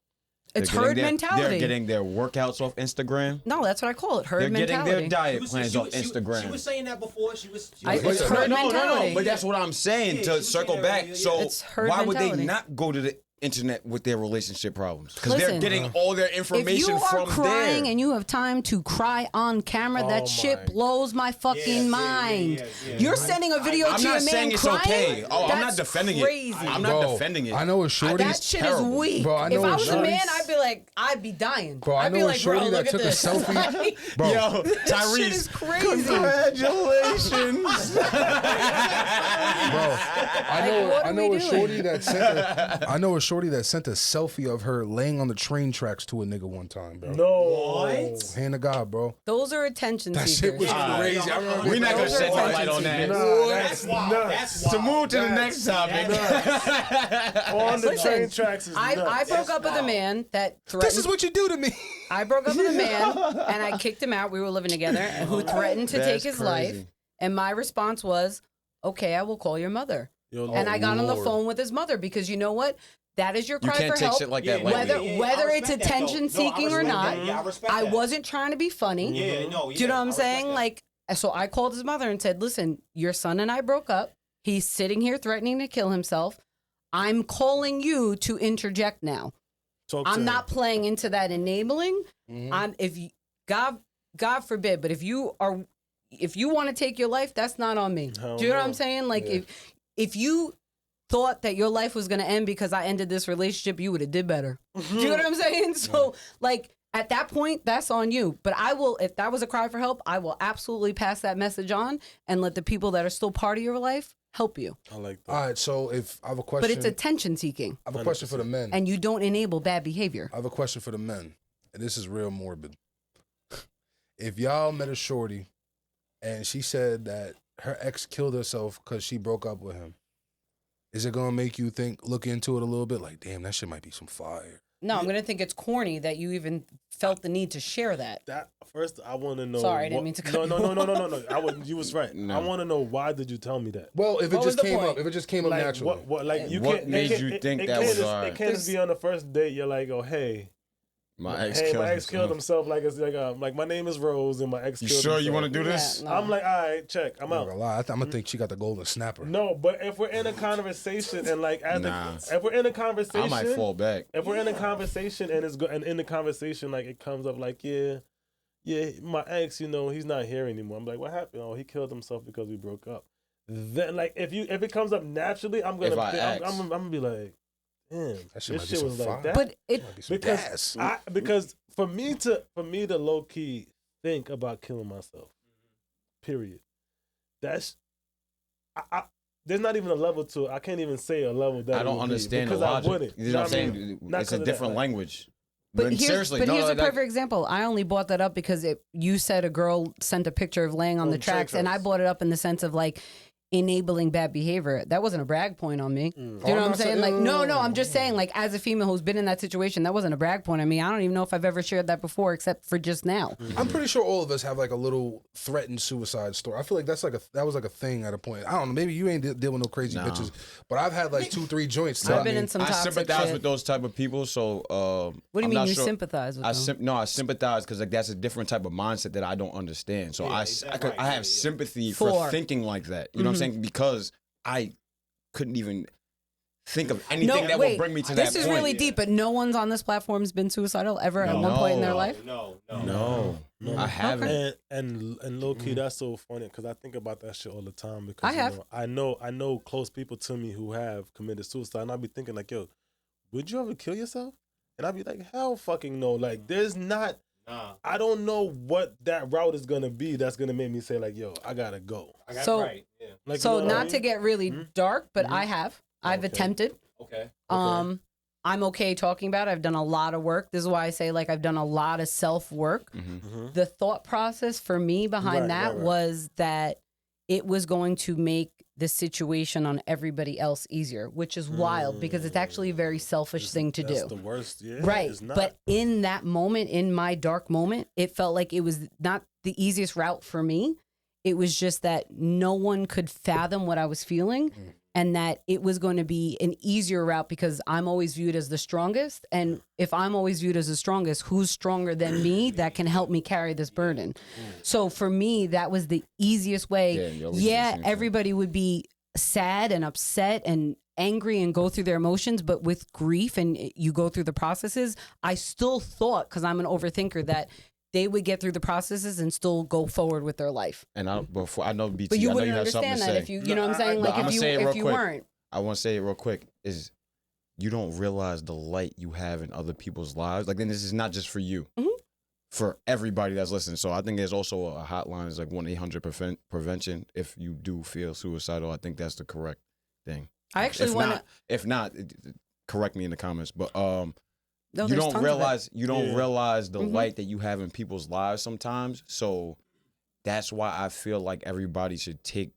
It's They're getting herd their- mentality. They're getting their workouts off Instagram. No, that's what I call it. Herd They're mentality. getting their diet She plans off Instagram. She was saying that before. She was It's herd mentality. But that's what I'm saying. Yeah, To she was circle saying back, earlier, so yeah. It's herd why would they mentality. not go to the internet with their relationship problems? Because they're Listen, getting all their If information you are from crying there. and you have time to cry on camera, that shit blows my fucking mind. You're sending a video I'm to not your saying man it's crying? okay. Oh, I'm not That's defending crazy. it. I'm not Bro, defending it. I know a shorty. That shit terrible. is weak. Bro, I if know I a was a shorty- man, I'd be dying. Bro, I I'd be know a like, shorty bro, that look at took a this. selfie. Bro, Yo, This shit is Tyrese, crazy. congratulations. Bro, what I are know we a doing? shorty that sent a selfie of her laying on the train tracks to a nigga one time, bro. No. Hand to God, bro. Those are attention That seekers. shit was crazy. I remember We're not gonna Those are shed no light attention on that. Nah, That's that's wild. nuts. That's To wild. move to the next topic. On the Listen, train tracks is I nuts. broke up with a man that threatened. This is what you do to me. I broke up with a man and I kicked him out. We were living together, and who threatened to That's take his crazy. life. And my response was, "Okay, I will call your mother." Yo, And I got on the Lord. phone with his mother because you know what? That is your You cry can't for take help. shit like Yeah, that lightly. Whether I it's respect that, though. attention No, I seeking or respect not, that. Yeah, I respect I that. wasn't trying to be funny. Yeah, no, yeah. Do you know what I'm I respect saying? that. Like, so I called his mother and said, "Listen, your son and I broke up. He's sitting here threatening to kill himself. I'm calling you to interject now. talk to I'm him. not playing into that enabling. I'm if you, God forbid, but if you want to take your life, that's not on me. Hell Do you know what no. I'm saying? Like if you thought that your life was going to end because I ended this relationship, you would have did better. Do you know what I'm saying? So like at that point, that's on you. But I will, if that was a cry for help, I will absolutely pass that message on and let the people that are still part of your life help you. I like that. All right, so if I have a question, But it's attention seeking, I have a question for the men. and you don't enable bad behavior. I have a question for the men, and this is real morbid. If y'all met a shorty, and she said that her ex killed herself because she broke up with him, is it gonna make you look into it a little bit? Like, damn, that shit might be some fire. No, I'm gonna think it's corny that you even felt the need to share that. That first, I want to know. Sorry, I didn't mean to cut No, you no, no, no, no, off. no, no. You was right. No. I want to know why did you tell me that? Well, if What it was just the came point? up, if it just came up Like naturally. what? Like you What can't. made it you can't- think it that can't was just, alright? It can't just be on the first date. You're like, oh hey, My ex hey, killed my ex killed himself. himself. Like it's like my name is Rose and my ex. You killed sure himself. you want to do this? Yeah, no. I'm like, all right, check. I'm I'm not out. gonna lie, I'm gonna think she got the golden snapper. No, but if we're in a conversation and like Nah. if we're in a conversation, I might fall back. if we're in a conversation and and in the conversation like it comes up like yeah, my ex, he's not here anymore. I'm like, what happened? Oh, he killed himself because we broke up. Then like if it comes up naturally, I'm If gonna I ask. I'm gonna be like, damn, That shit might this be shit some was fire. like that. But it Might be some because gas. because for me to low key think about killing myself, period. That's I there's not even a level to it. I can't even say a level that I it don't would understand be the because logic. I wouldn't. You know what I'm I mean? saying? Not It's 'cause a of that, different like- language. But But here's, seriously, but no, here's a like- perfect example. I only brought that up because you said a girl sent a picture of laying on Oh, the train tracks, and I tracks. brought it up in the sense of like enabling bad behavior. That wasn't a brag point on me. Do you I'm know what I'm not saying? saying- Like, no, I'm just saying, like, as a female who's been in that situation, that wasn't a brag point on me. I don't even know if I've ever shared that before, except for just now. I'm pretty sure all of us have like a little threatened suicide story. I feel like that was like a thing at a point. I don't know. Maybe you ain't deal with no crazy Nah. bitches, but I've had like 2-3 joints. I've been in some I toxic sympathize shit. with those type of people. So What do you I'm mean not you sure. sympathize with them? I sympathize because like that's a different type of mindset that I don't understand. So I exactly. have sympathy For. for thinking like that. You know what I'm saying? Because I couldn't even think of anything that would bring me to that this is point. really deep, but no one's on this platform has been suicidal ever at one point in their life. No. No, I haven't. And low key, that's so funny because I think about that shit all the time. Because I have. I know close people to me who have committed suicide, and I'll be thinking like, yo, would you ever kill yourself? And I'd be like, hell, fucking no. Like, there's not Nah. I don't know what that route is gonna be. That's gonna make me say like, yo, I gotta go. I got So- right. Yeah. Like, So you know what I not to mean? get really dark, but Mhm. I've Okay. attempted. Okay. I'm okay talking about it. I've done a lot of work. This is why I say like I've done a lot of self work. Mhm. The thought process for me behind Right, that right. was that it was going to make the situation on everybody else easier, which is wild because it's actually a very selfish thing to That's do. the worst. Yeah, Right. It's not. But in that moment, in my dark moment, it felt like it was not the easiest route for me. It was just that no one could fathom what I was feeling and that it was going to be an easier route because I'm always viewed as the strongest. And if I'm always viewed as the strongest, who's stronger than me that can help me carry this burden? So for me, that was the easiest way. Yeah, you always do the same thing. Everybody would be sad and upset and angry and go through their emotions, but with grief and you go through the processes, I still thought, because I'm an overthinker, that they would get through the processes and still go forward with their life. And I know BT. But you I know wouldn't you have something understand to that say. if you know what I'm saying? But Like I'ma say it real if you quick. weren't. I want to say it real quick is you don't realize the light you have in other people's lives. Like, then this is not just for you, for everybody that's listening. So I think there's also a hotline. It's like 1-800-prevention. If you do feel suicidal, I think that's the correct thing. I actually want to. If not, correct me in the comments. But No, you there's don't tons of it. realize the Mhm. light that you have in people's lives sometimes. So that's why I feel like everybody should take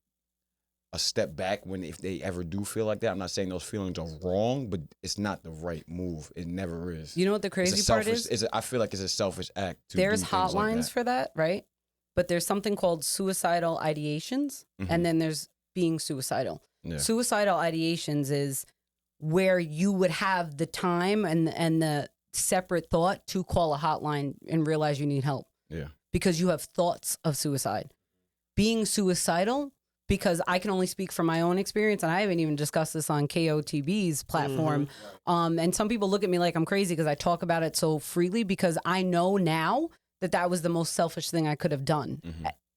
a step back if they ever do feel like that. I'm not saying those feelings are wrong, but it's not the right move. It never is. You know what the It's crazy a part selfish, is? I feel like it's a selfish act. There's do things like hotlines that. for that, right? But there's something called suicidal ideations, and then there's being suicidal. Yeah. Suicidal ideations is where you would have the time and the separate thought to call a hotline and realize you need help Yeah. because you have thoughts of suicide. Being suicidal, because I can only speak from my own experience, and I haven't even discussed this on KOTB's platform. And some people look at me like I'm crazy because I talk about it so freely because I know now that that was the most selfish thing I could have done.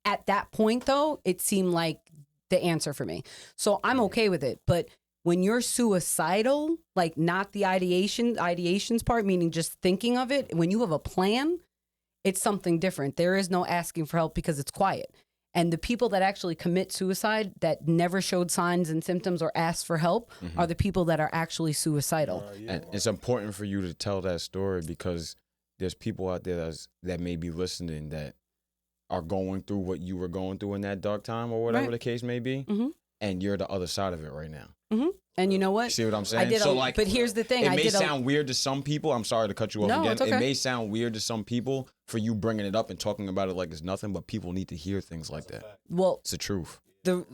At that point, though, it seemed like the answer for me. So I'm okay with it. But when you're suicidal, like not the ideations part, meaning just thinking of it, when you have a plan, it's something different. There is no asking for help because it's quiet. And the people that actually commit suicide that never showed signs and symptoms or asked for help are the people that are actually suicidal. And it's important for you to tell that story because there's people out there that may be listening that are going through what you were going through in that dark time or whatever Right. the case may be. And you're the other side of it right now. And you know what? See what I'm saying? but here's the thing. It I may did sound weird to some people. I'm sorry to cut you off No, again. it's okay. It may sound weird to some people for you bringing it up and talking about it like it's nothing, but people need to hear things like that. well, It's the truth.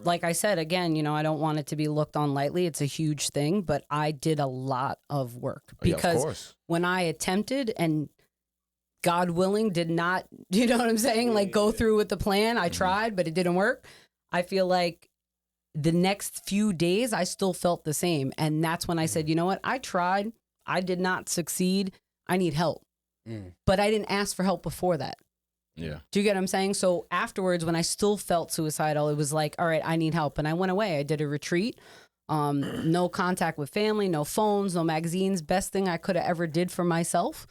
like I said, again, I don't want it to be looked on lightly. It's a huge thing, but I did a lot of work Yeah, of because course. when I attempted and God willing did not, you know what I'm saying? Like go through with the plan. I tried, but it didn't work. I feel like the next few days I still felt the same. And that's when I said, you know what? I tried. I did not succeed. I need help. But I didn't ask for help before that. Yeah. Do you get what I'm saying? So afterwards, when I still felt suicidal, it was like, all right, I need help. And I went away. I did a retreat. No contact with family, no phones, no magazines. Best thing I could have ever did for myself.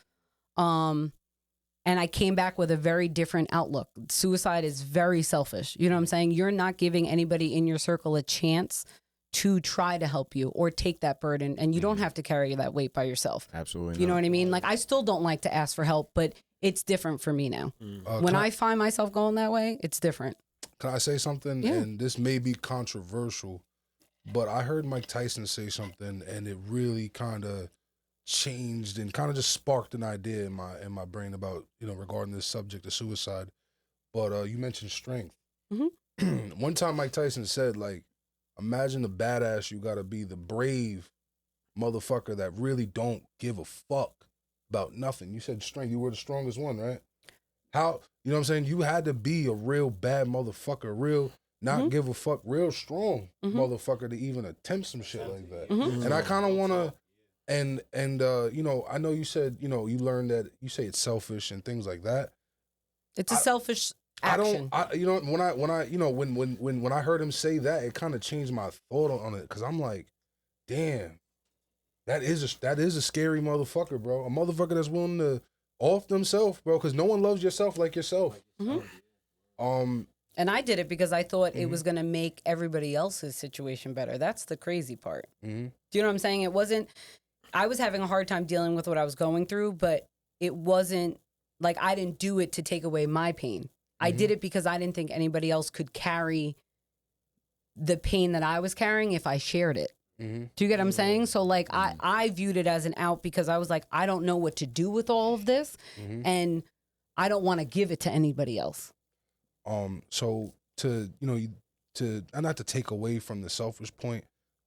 And I came back with a very different outlook. Suicide is very selfish. You know what I'm saying? You're not giving anybody in your circle a chance to try to help you or take that burden. And you don't have to carry that weight by yourself. Absolutely. You know what I mean? Like I still don't like to ask for help, but it's different for me now. When I find myself going that way, it's different. Can I say something? Yeah. And this may be controversial, but I heard Mike Tyson say something, and it really kind of changed and kind of just sparked an idea in my brain about regarding this subject of suicide. But you mentioned strength. One time Mike Tyson said, like, imagine the badass you gotta be, the brave motherfucker that really don't give a fuck about nothing. You said strength. You were the strongest one, right? How, you know what I'm saying? You had to be a real bad motherfucker, real not give a fuck, real strong motherfucker to even attempt some shit like that. And I kind of want to, and I know you said, you learned that, you say it's selfish and things like that. It's a selfish action. When I heard him say that, it kind of changed my thought on it. Cause I'm like, damn, that is a scary motherfucker, bro. A motherfucker that's willing to off themselves, bro, because no one loves yourself like yourself. And I did it because I thought it was going to make everybody else's situation better. That's the crazy part. Do you know what I'm saying? It wasn't, I was having a hard time dealing with what I was going through, but it wasn't like I didn't do it to take away my pain. I did it because I didn't think anybody else could carry the pain that I was carrying if I shared it. Do you get what I'm saying? So like I viewed it as an out because I was like, I don't know what to do with all of this and I don't want to give it to anybody else. So to, not to take away from the selfish point,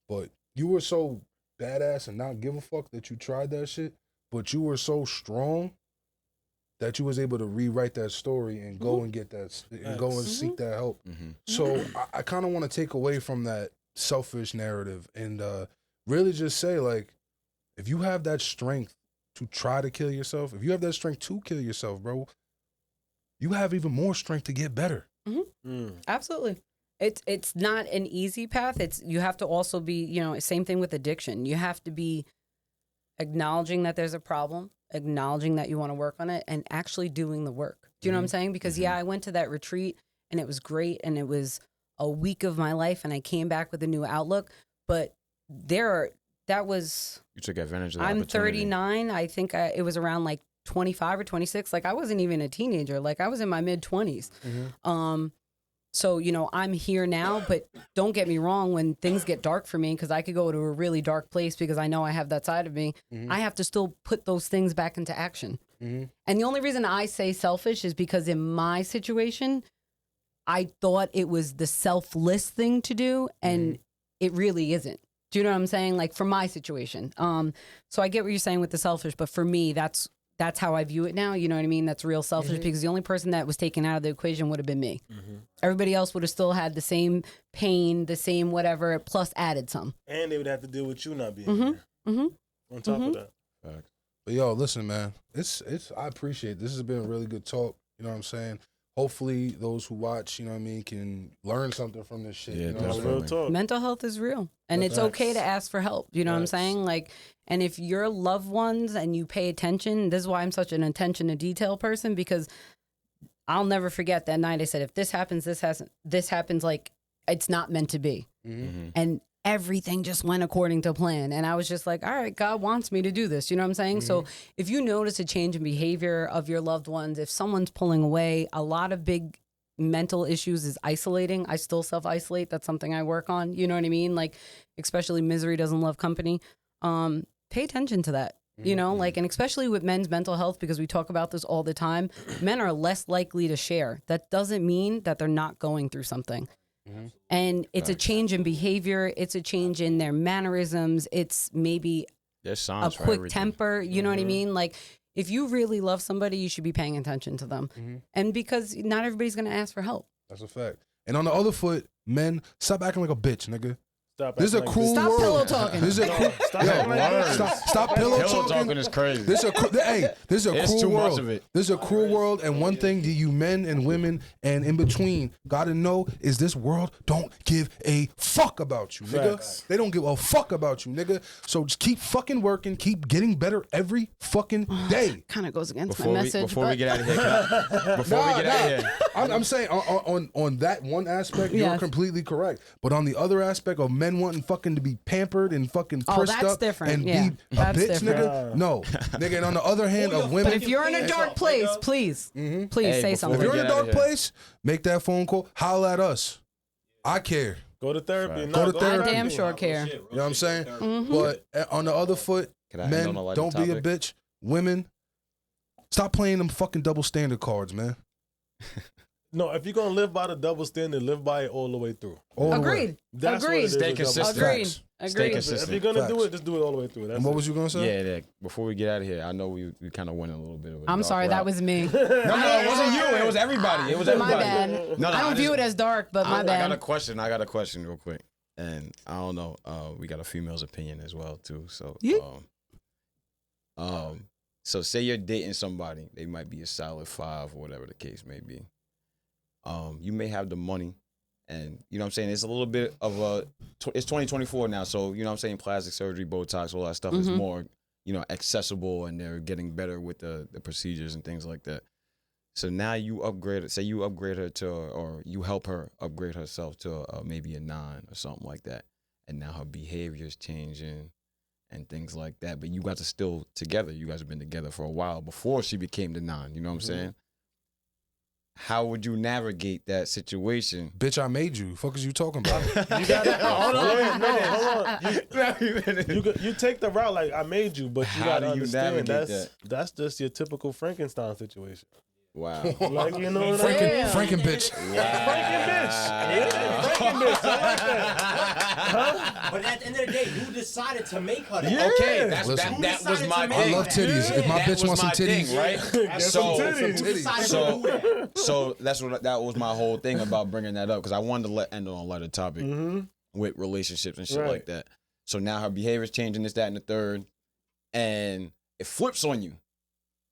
but you were so badass and not give a fuck that you tried that shit, but you were so strong that you was able to rewrite that story and go and get that, and go and seek that help. So I kind of want to take away from that selfish narrative and really just say, like, if you have that strength to try to kill yourself, if you have that strength to kill yourself, bro, you have even more strength to get better. Absolutely. It's not an easy path. You have to also be, same thing with addiction. You have to be acknowledging that there's a problem, acknowledging that you want to work on it, and actually doing the work. Do you know what I'm saying? Because I went to that retreat and it was great and it was a week of my life and I came back with a new outlook. But you took advantage of that I'm opportunity. 39. I think it was around like 25 or 26. Like I wasn't even a teenager. Like I was in my mid 20s. So, I'm here now, but don't get me wrong, when things get dark for me, because I could go to a really dark place because I know I have that side of me, I have to still put those things back into action. And the only reason I say selfish is because in my situation, I thought it was the selfless thing to do, and it really isn't. Do you know what I'm saying? Like for my situation. So I get what you're saying with the selfish, but for me, that's how I view it now. You know what I mean? That's real selfish because the only person that was taken out of the equation would have been me. Everybody else would have still had the same pain, the same whatever, plus added some. And they would have to deal with you not being here. On top of that. But yo, listen, man, I appreciate it. This has been a really good talk. You know what I'm saying? Hopefully those who watch, can learn something from this shit. Yeah, you know what I'm definitely. saying? Real talk. Mental health is real, and it's okay to ask for help. You know what I'm saying? Like, and if your loved ones and you pay attention, this is why I'm such an attention to detail person, because I'll never forget that night I said, if this happens, this happens, like it's not meant to be. And everything just went according to plan. And I was just like, all right, God wants me to do this. You know what I'm saying? So if you notice a change in behavior of your loved ones, if someone's pulling away, a lot of big mental issues is isolating. I still self-isolate. That's something I work on. You know what I mean? Like, especially misery doesn't love company. Pay attention to that. And especially with men's mental health, because we talk about this all the time, men are less likely to share. That doesn't mean that they're not going through something. And it's a change in behavior. It's a change in their mannerisms. It's maybe a quick temper. You know what I mean? Like, if you really love somebody, you should be paying attention to them. And because not everybody's going to ask for help. That's a fact. And on the other foot, men, stop acting like a bitch, nigga. This is a acting cruel Stop world. pillow talking. This is a cruel. Stop pillow talking. Is crazy. This is a It's cruel too much world. of it. This is a cruel world, and one thing that you men and women and in between gotta know is this world don't give a fuck about you, nigga. Facts. They don't give a fuck about you, nigga. So just keep fucking working, keep getting better every fucking day. Kind of goes against my Before message. we get out of here, I'm saying on that one aspect, you're Yes. completely correct. But on the other aspect of men wanting fucking to be pampered and fucking pressed that's up different. and Yeah, be a that's bitch, different. nigga, no, nigga. And on the other hand, of women, But if you're in a dark place, please Hey, say before something. if you're in a Get outta dark here. place, make that phone call. Holla at us. I care. Go to therapy. Right. Go to therapy. I damn sure care. You know what I'm saying? But on the other foot, Can I end men, on a lighter don't be a topic? bitch. Women, stop playing them fucking double standard cards, man. No, if you're going to live by the double standard, live by it all the way through. All the way. Agreed. That's what Agreed. it is Stay with double consistent. standard. Agreed. Facts. Stay Agreed. consistent. If you're going to do Facts. it, just do it all the way through. That's And what it. was you gonna say? Yeah. Before we get out of here, I know we kind of went a little bit of a I'm dark sorry, route. that was me. No, it wasn't you. It was everybody. It was everybody. My bad. No, I don't view it as dark, but my I bad. got a question. I got a question real quick, and I don't know. We got a female's opinion as well too. So, Yeah. so say you're dating somebody, they might be a solid 5 or whatever the case may be. You may have the money, and you know what I'm saying. It's a little bit of a. It's 2024 now, so you know what I'm saying. Plastic surgery, Botox, all that stuff is more accessible and they're getting better with the procedures and things like that. So now you upgrade her to, or you help her upgrade herself to maybe a 9 or something like that. And now her behavior is changing and things like that. But you guys are still together. You guys have been together for a while before she became the 9. You know what I'm saying? How would you navigate that situation? Bitch, I made you. Fuck is you talking about? You gotta hold on. You take the route like I made you, but you How gotta do you understand navigate that's just your typical Frankenstein situation. Wow. Like, you know what I mean? Franken bitch. Franken bitch. Yeah, Franken bitch. I like that. But at the end of the day, you decided to make her that. Yeah. Okay, Listen. that was my I thing. I love titties. If my That bitch was wants some my titties, thing, right? Get So, some titties. You decided to do that. so that was my whole thing about bringing that up because I wanted to end on a lighter topic with relationships and shit Right. like that. So now her behavior's changing, this, that, and the third, and it flips on you.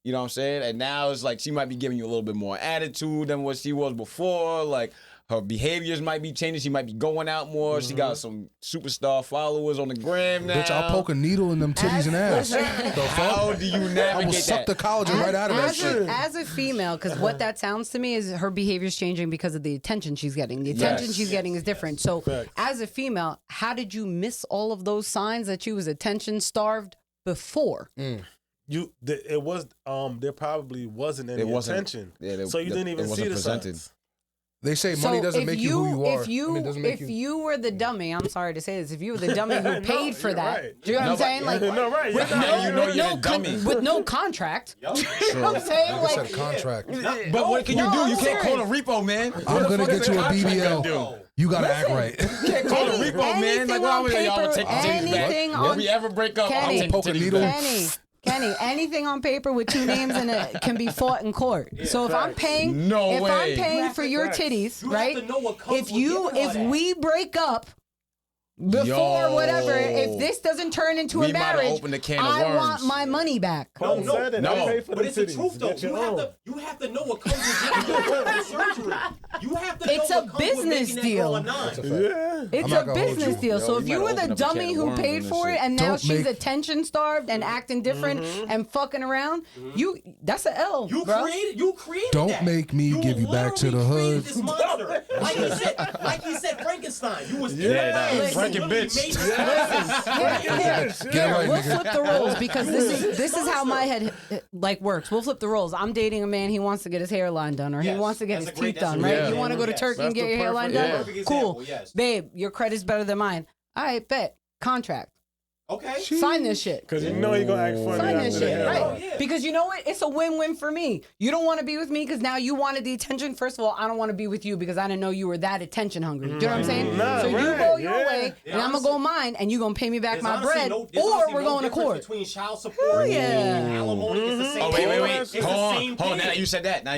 You know what I'm saying? And now it's like she might be giving you a little bit more attitude than what she was before. Like her behaviors might be changing. She might be going out more. She got some superstar followers on the gram now. bitch, I'll poke a needle in them titties and ass. The How fuck? do you I will navigate suck the that? collagen right out of that shit. As a female, because what that sounds to me is her behavior's changing because of the attention she's getting. The attention Yes. she's getting is different. So, Facts. as a female, how did you miss all of those signs that she was attention starved before? There probably wasn't any It wasn't- attention. yeah, So you didn't even it see wasn't the presented. signs. They say money So doesn't if make you who you are. If you, I mean, it doesn't make if you were the dummy, I'm sorry to say this, if you were the dummy who No, paid for you're that, right. do you know what I'm saying? Like, No, right. with You're Now not- you know with you're no the dummy. with no contract. Yup. You know what I'm saying? Like I Like, said, contract. But what can you No, do? I'm You can't call a serious. repo, man. I'm gonna What get the you a contract gonna BBL. You gotta act right. Can't call a repo, man. anything Like, well, on y'all paper, take the titties back. anything If on- we ever break up, Kenny. I'll take the Poke a titties needle. back. Kenny, anything on paper with 2 names in it can be fought in court. So if I'm paying, No if way. I'm paying for your Facts. titties, You right? have to know what comes If with giving her that. we break up before Yo. whatever, if this doesn't turn into We a might have marriage, opened a can of I worms. want my money back. No, Come no. said it. No. I pay for But the it's the titties. truth, though. Get your You have to know what comes with getting the surgery. You have to know It's what a comes business with making that girl a deal. 9. Yeah. It's I'm a not gonna hold business you. deal. Yo, So you if you might were open the up a can dummy of who worms paid on this for it shit. and now Don't she's make- attention starved and acting different and fucking around, that's an L, You bro. created Don't that. make me give you back to the literally hood. created This monster. Like he said, Frankenstein. You was Franken bitch. Get it right, We'll nigga. flip the roles because this is how my head like works. We'll flip the roles. I'm dating a man. He wants to get his hairline done, or he Yes, wants to get that's his a great- teeth that's a done, great right? example. You want to go to Yes. Turkey and That's get the your hairline perfect- done? perfect Cool, example, yes. babe. Your credit's better than mine. All right, bet. Contract. Okay. Sign this shit. Because you know you're going to act funny Sign after this the shit, hairline. right? yeah. Because you know what? It's a win-win for me. You don't want to be with me because now you wanted the attention. First of all, I don't want to be with you because I didn't know you were that attention hungry. Do you know what I'm saying? Nah, So you right, go your yeah. way, and I'm gonna go mine, and you gonna pay me back There's my honestly bread, there's or honestly we're no going to difference court. Between child support Hell yeah. and alimony, it's the same Oh, thing. wait. It's the Hold same on. thing. Now you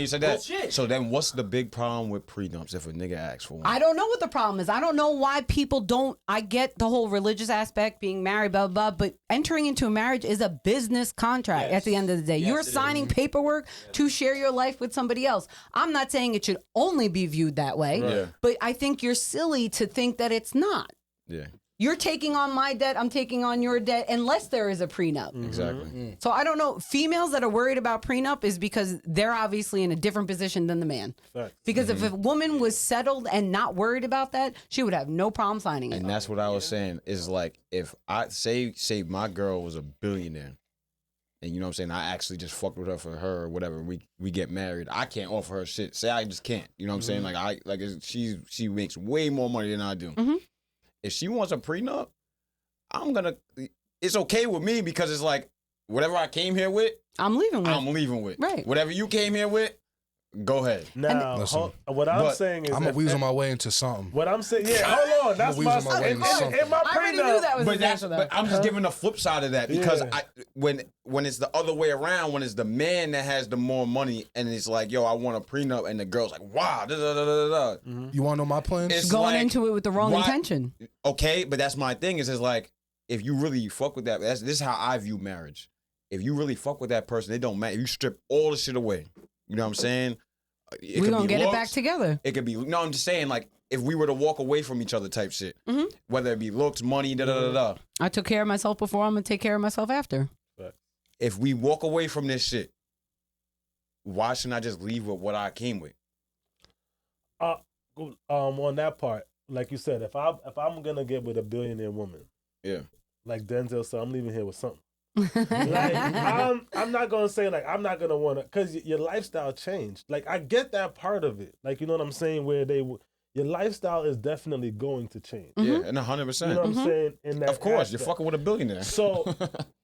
said that. Bullshit. So then what's the big problem with prenups if a nigga asks for one? I don't know what the problem is. I don't know why people don't. I get the whole religious aspect, being married, blah, blah, blah, but entering into a marriage is a business contract at the end of the day. Yes, You're it is. signing paperwork to share your life with somebody else. I'm not saying it should only be viewed that way, Yeah. but I think you're silly to think that it's not. Yeah, You're taking on my debt, I'm taking on your debt, unless there is a prenup. exactly. So I don't know. Females that are worried about prenup is because they're obviously in a different position than the man. Facts. Because if a woman was settled and not worried about that, she would have no problem signing it. And that's what I was saying. Is like if I say my girl was a billionaire, and you know what I'm saying, I actually just fucked with her for her or whatever. We get married. I can't offer her shit. Say I just can't. You know what I'm saying? Like she makes way more money than I do. Mhm. If she wants a prenup, it's okay with me because it's like whatever I came here with, I'm leaving with. I'm leaving with. Right. Whatever you came here with, go ahead. Now, Listen, what I'm but saying is... I'm gonna if- weasel my way into something. What I'm saying... Yeah, hold on. That's weasel my way in into something. my I already knew prenup... that was But his answer, though. I'm just giving the flip side of that because Yeah. when it's the other way around, when it's the man that has the more money and it's like, yo, I want a prenup, and the girl's like, wow, da da da da da. You wanna know my plans? It's Going like, into it with the wrong why- intention. Okay, but that's my thing. Is like if you really fuck with that, this is how I view marriage. If you really fuck with that person, it don't matter. You strip all the shit away. You know what I'm saying? It We're could going to be get it looks, back together. It could be no. I'm just saying like if we were to walk away from each other type shit, whether it be looks, money, da da da da. I took care of myself before. I'm going to take care of myself after. if we walk away from this shit, why shouldn't I just leave with what I came with? On that part, like you said, if I'm gonna get with a billionaire woman, Yeah. like Denzel said, I'm leaving here with something. Like I'm not gonna say like I'm not gonna wanna, cause your lifestyle changed. Like I get that part of it. Like you know what I'm saying, where your lifestyle is definitely going to change. Yeah, and 100%. You know what I'm saying? In that Of course, aspect. you're fucking with a billionaire. So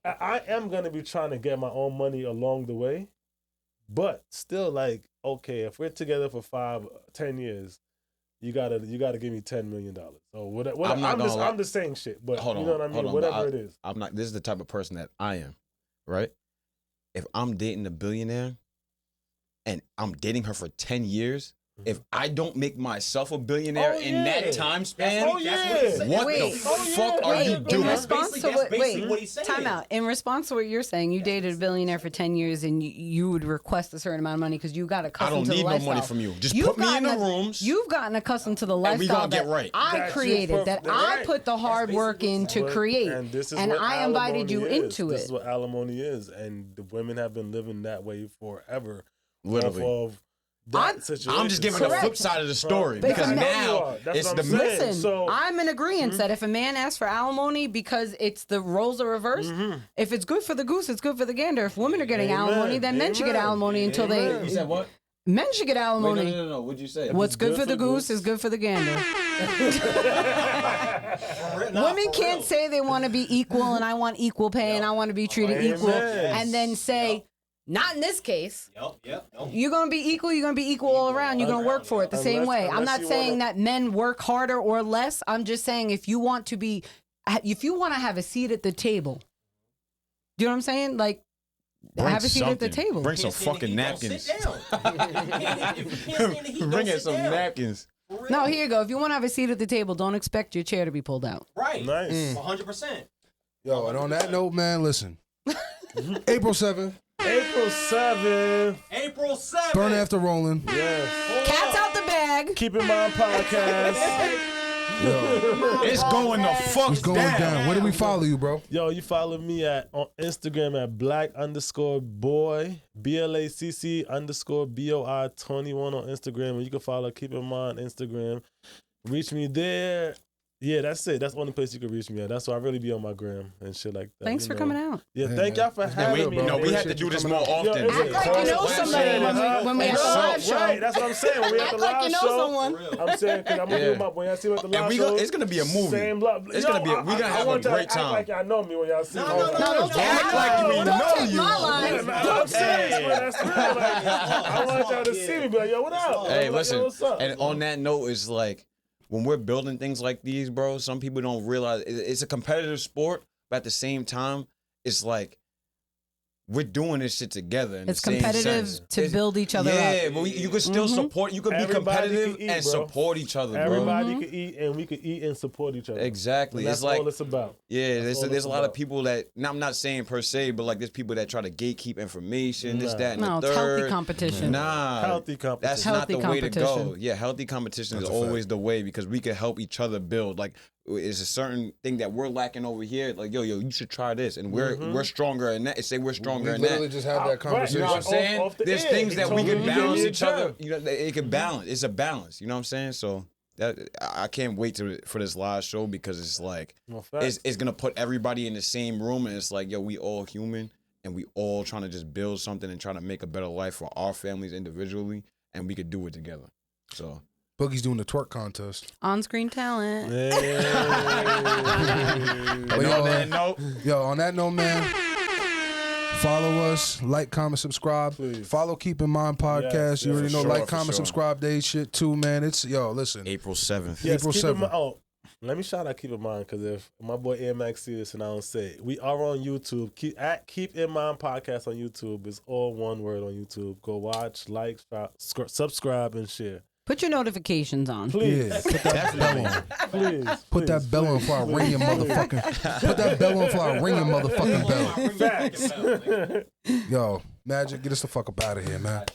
I am gonna be trying to get my own money along the way, but still, like, okay, if we're together for 5-10 years, you gotta give me $10 million. So whatever. I'm just saying shit, but you know what I mean. Whatever it is. I'm not. This is the type of person that I am, right? If I'm dating a billionaire, and I'm dating her for 10 years. If I don't make myself a billionaire in that time span, what the fuck are you doing? In response to what he's saying. Time out. In response to what you're saying, you dated a billionaire for 10 years and you would request a certain amount of money because you got accustomed to the lifestyle. I don't need no money from you. Just put me in the rooms. You've gotten accustomed to the lifestyle get right. I created, that I put the hard work in to create. And I invited you into it. This is what alimony is. And the women have been living that way forever. Literally. I'm just giving the flip side of the story because now it's the listen. So, I'm in agreement that if a man asks for alimony because it's the roles are reversed, if it's good for the goose, it's good for the gander. If women are getting alimony, then men should get alimony until they. You said what? Men should get alimony. Wait, no. What'd you say? What's good for the goose is good for the gander. Women can't say they want to be equal and I want equal pay and I want to be treated equal, and then say. Not in this case. Yep. You're going to be equal all around. You're going to work for it the same way. I'm not saying that men work harder or less. I'm just saying if you want to have a seat at the table. Do you know what I'm saying? Like, have a seat at the table. Bring some fucking napkins. Bring in some napkins. No, here you go. If you want to have a seat at the table, don't expect your chair to be pulled out. Right. Nice. 100%. Yo, and on that note, man, listen. April 7th. April 7th. Burn After Rolling. Yes. Cats out the bag. Keep in mind podcast. Yo, it's going the fuck down. Where do we follow you, bro? Yo, you follow me on Instagram at Blacc_boy, BLACC_BOI21 on Instagram. And you can follow Keep in Mind Instagram. Reach me there. Yeah, that's it. That's the only place you can reach me at. That's why I really be on my gram and shit like that. Thanks for coming out. Yeah, thank y'all for having me. No, we have to do this more often. Act like you know somebody when we have the live show. Right, that's what I'm saying. When we have the live like you know show, someone. I'm saying, because I'm going to do my, when y'all see me at the live show. It's going to be a movie. Same love. It's going to be, we're going to have a great Act time. like y'all know me when y'all see me. No, Act like we know take you. my line. I'm serious, man. That's real. Like, I want y'all to see me, but yo, what up? Hey, Like, listen, yo, what's up? and on that note, it's like, when we're building things like these, bro, some people don't realize it's a competitive sport, but at the same time, it's like we're doing this shit together. In It's the same competitive sense. to build each other up. Yeah, but you can still support. You can be Everybody competitive can eat, and bro. support each other, bro. Everybody can eat, and we can eat and support each other. Exactly. And that's It's like all it's about. yeah, That's all there's it's a lot of about. people that. Now, I'm not saying per se, but like there's people that try to gatekeep information, this, that, and No, the it's third. healthy competition. Nah, Healthy competition. That's Healthy not the way to go. competition. Yeah, healthy competition That's is a fact. always the way because we can help each other build. Like, it's a certain thing that we're lacking over here. Like, yo, you should try this, and we're stronger in that. Say we're stronger We in literally that. just had that conversation. You know what I'm saying? Off the There's air. things He that we told me can to give balance me a each other. job. You know, it can balance. It's a balance. You know what I'm saying? So that I can't wait for this live show because it's like No, facts. it's gonna put everybody in the same room, and it's like, yo, we all human, and we all trying to just build something and try to make a better life for our families individually, and we could do it together. So. Boogie's doing the twerk contest. On-screen talent. But yo, on that note, man, follow us, like, comment, subscribe. Please. Follow Keep in Mind podcast. Yes, You already for know, sure, like, for comment, sure. subscribe. They shit too, man. It's listen. April 7th. Yes, April keep in 7th. mind. Oh, let me shout out Keep in Mind because if my boy Air Max see this and I don't say it, we are on YouTube. Keep in Mind podcast on YouTube. It's all one word on YouTube. Go watch, like, subscribe, and share. Put your notifications on. Please, Yeah, put that bell on. please, Put that bell on before I ring your motherfucking. Put that bell on before I ring your motherfucking bell. Facts. Yo, Magic, get us the fuck up out of here, man.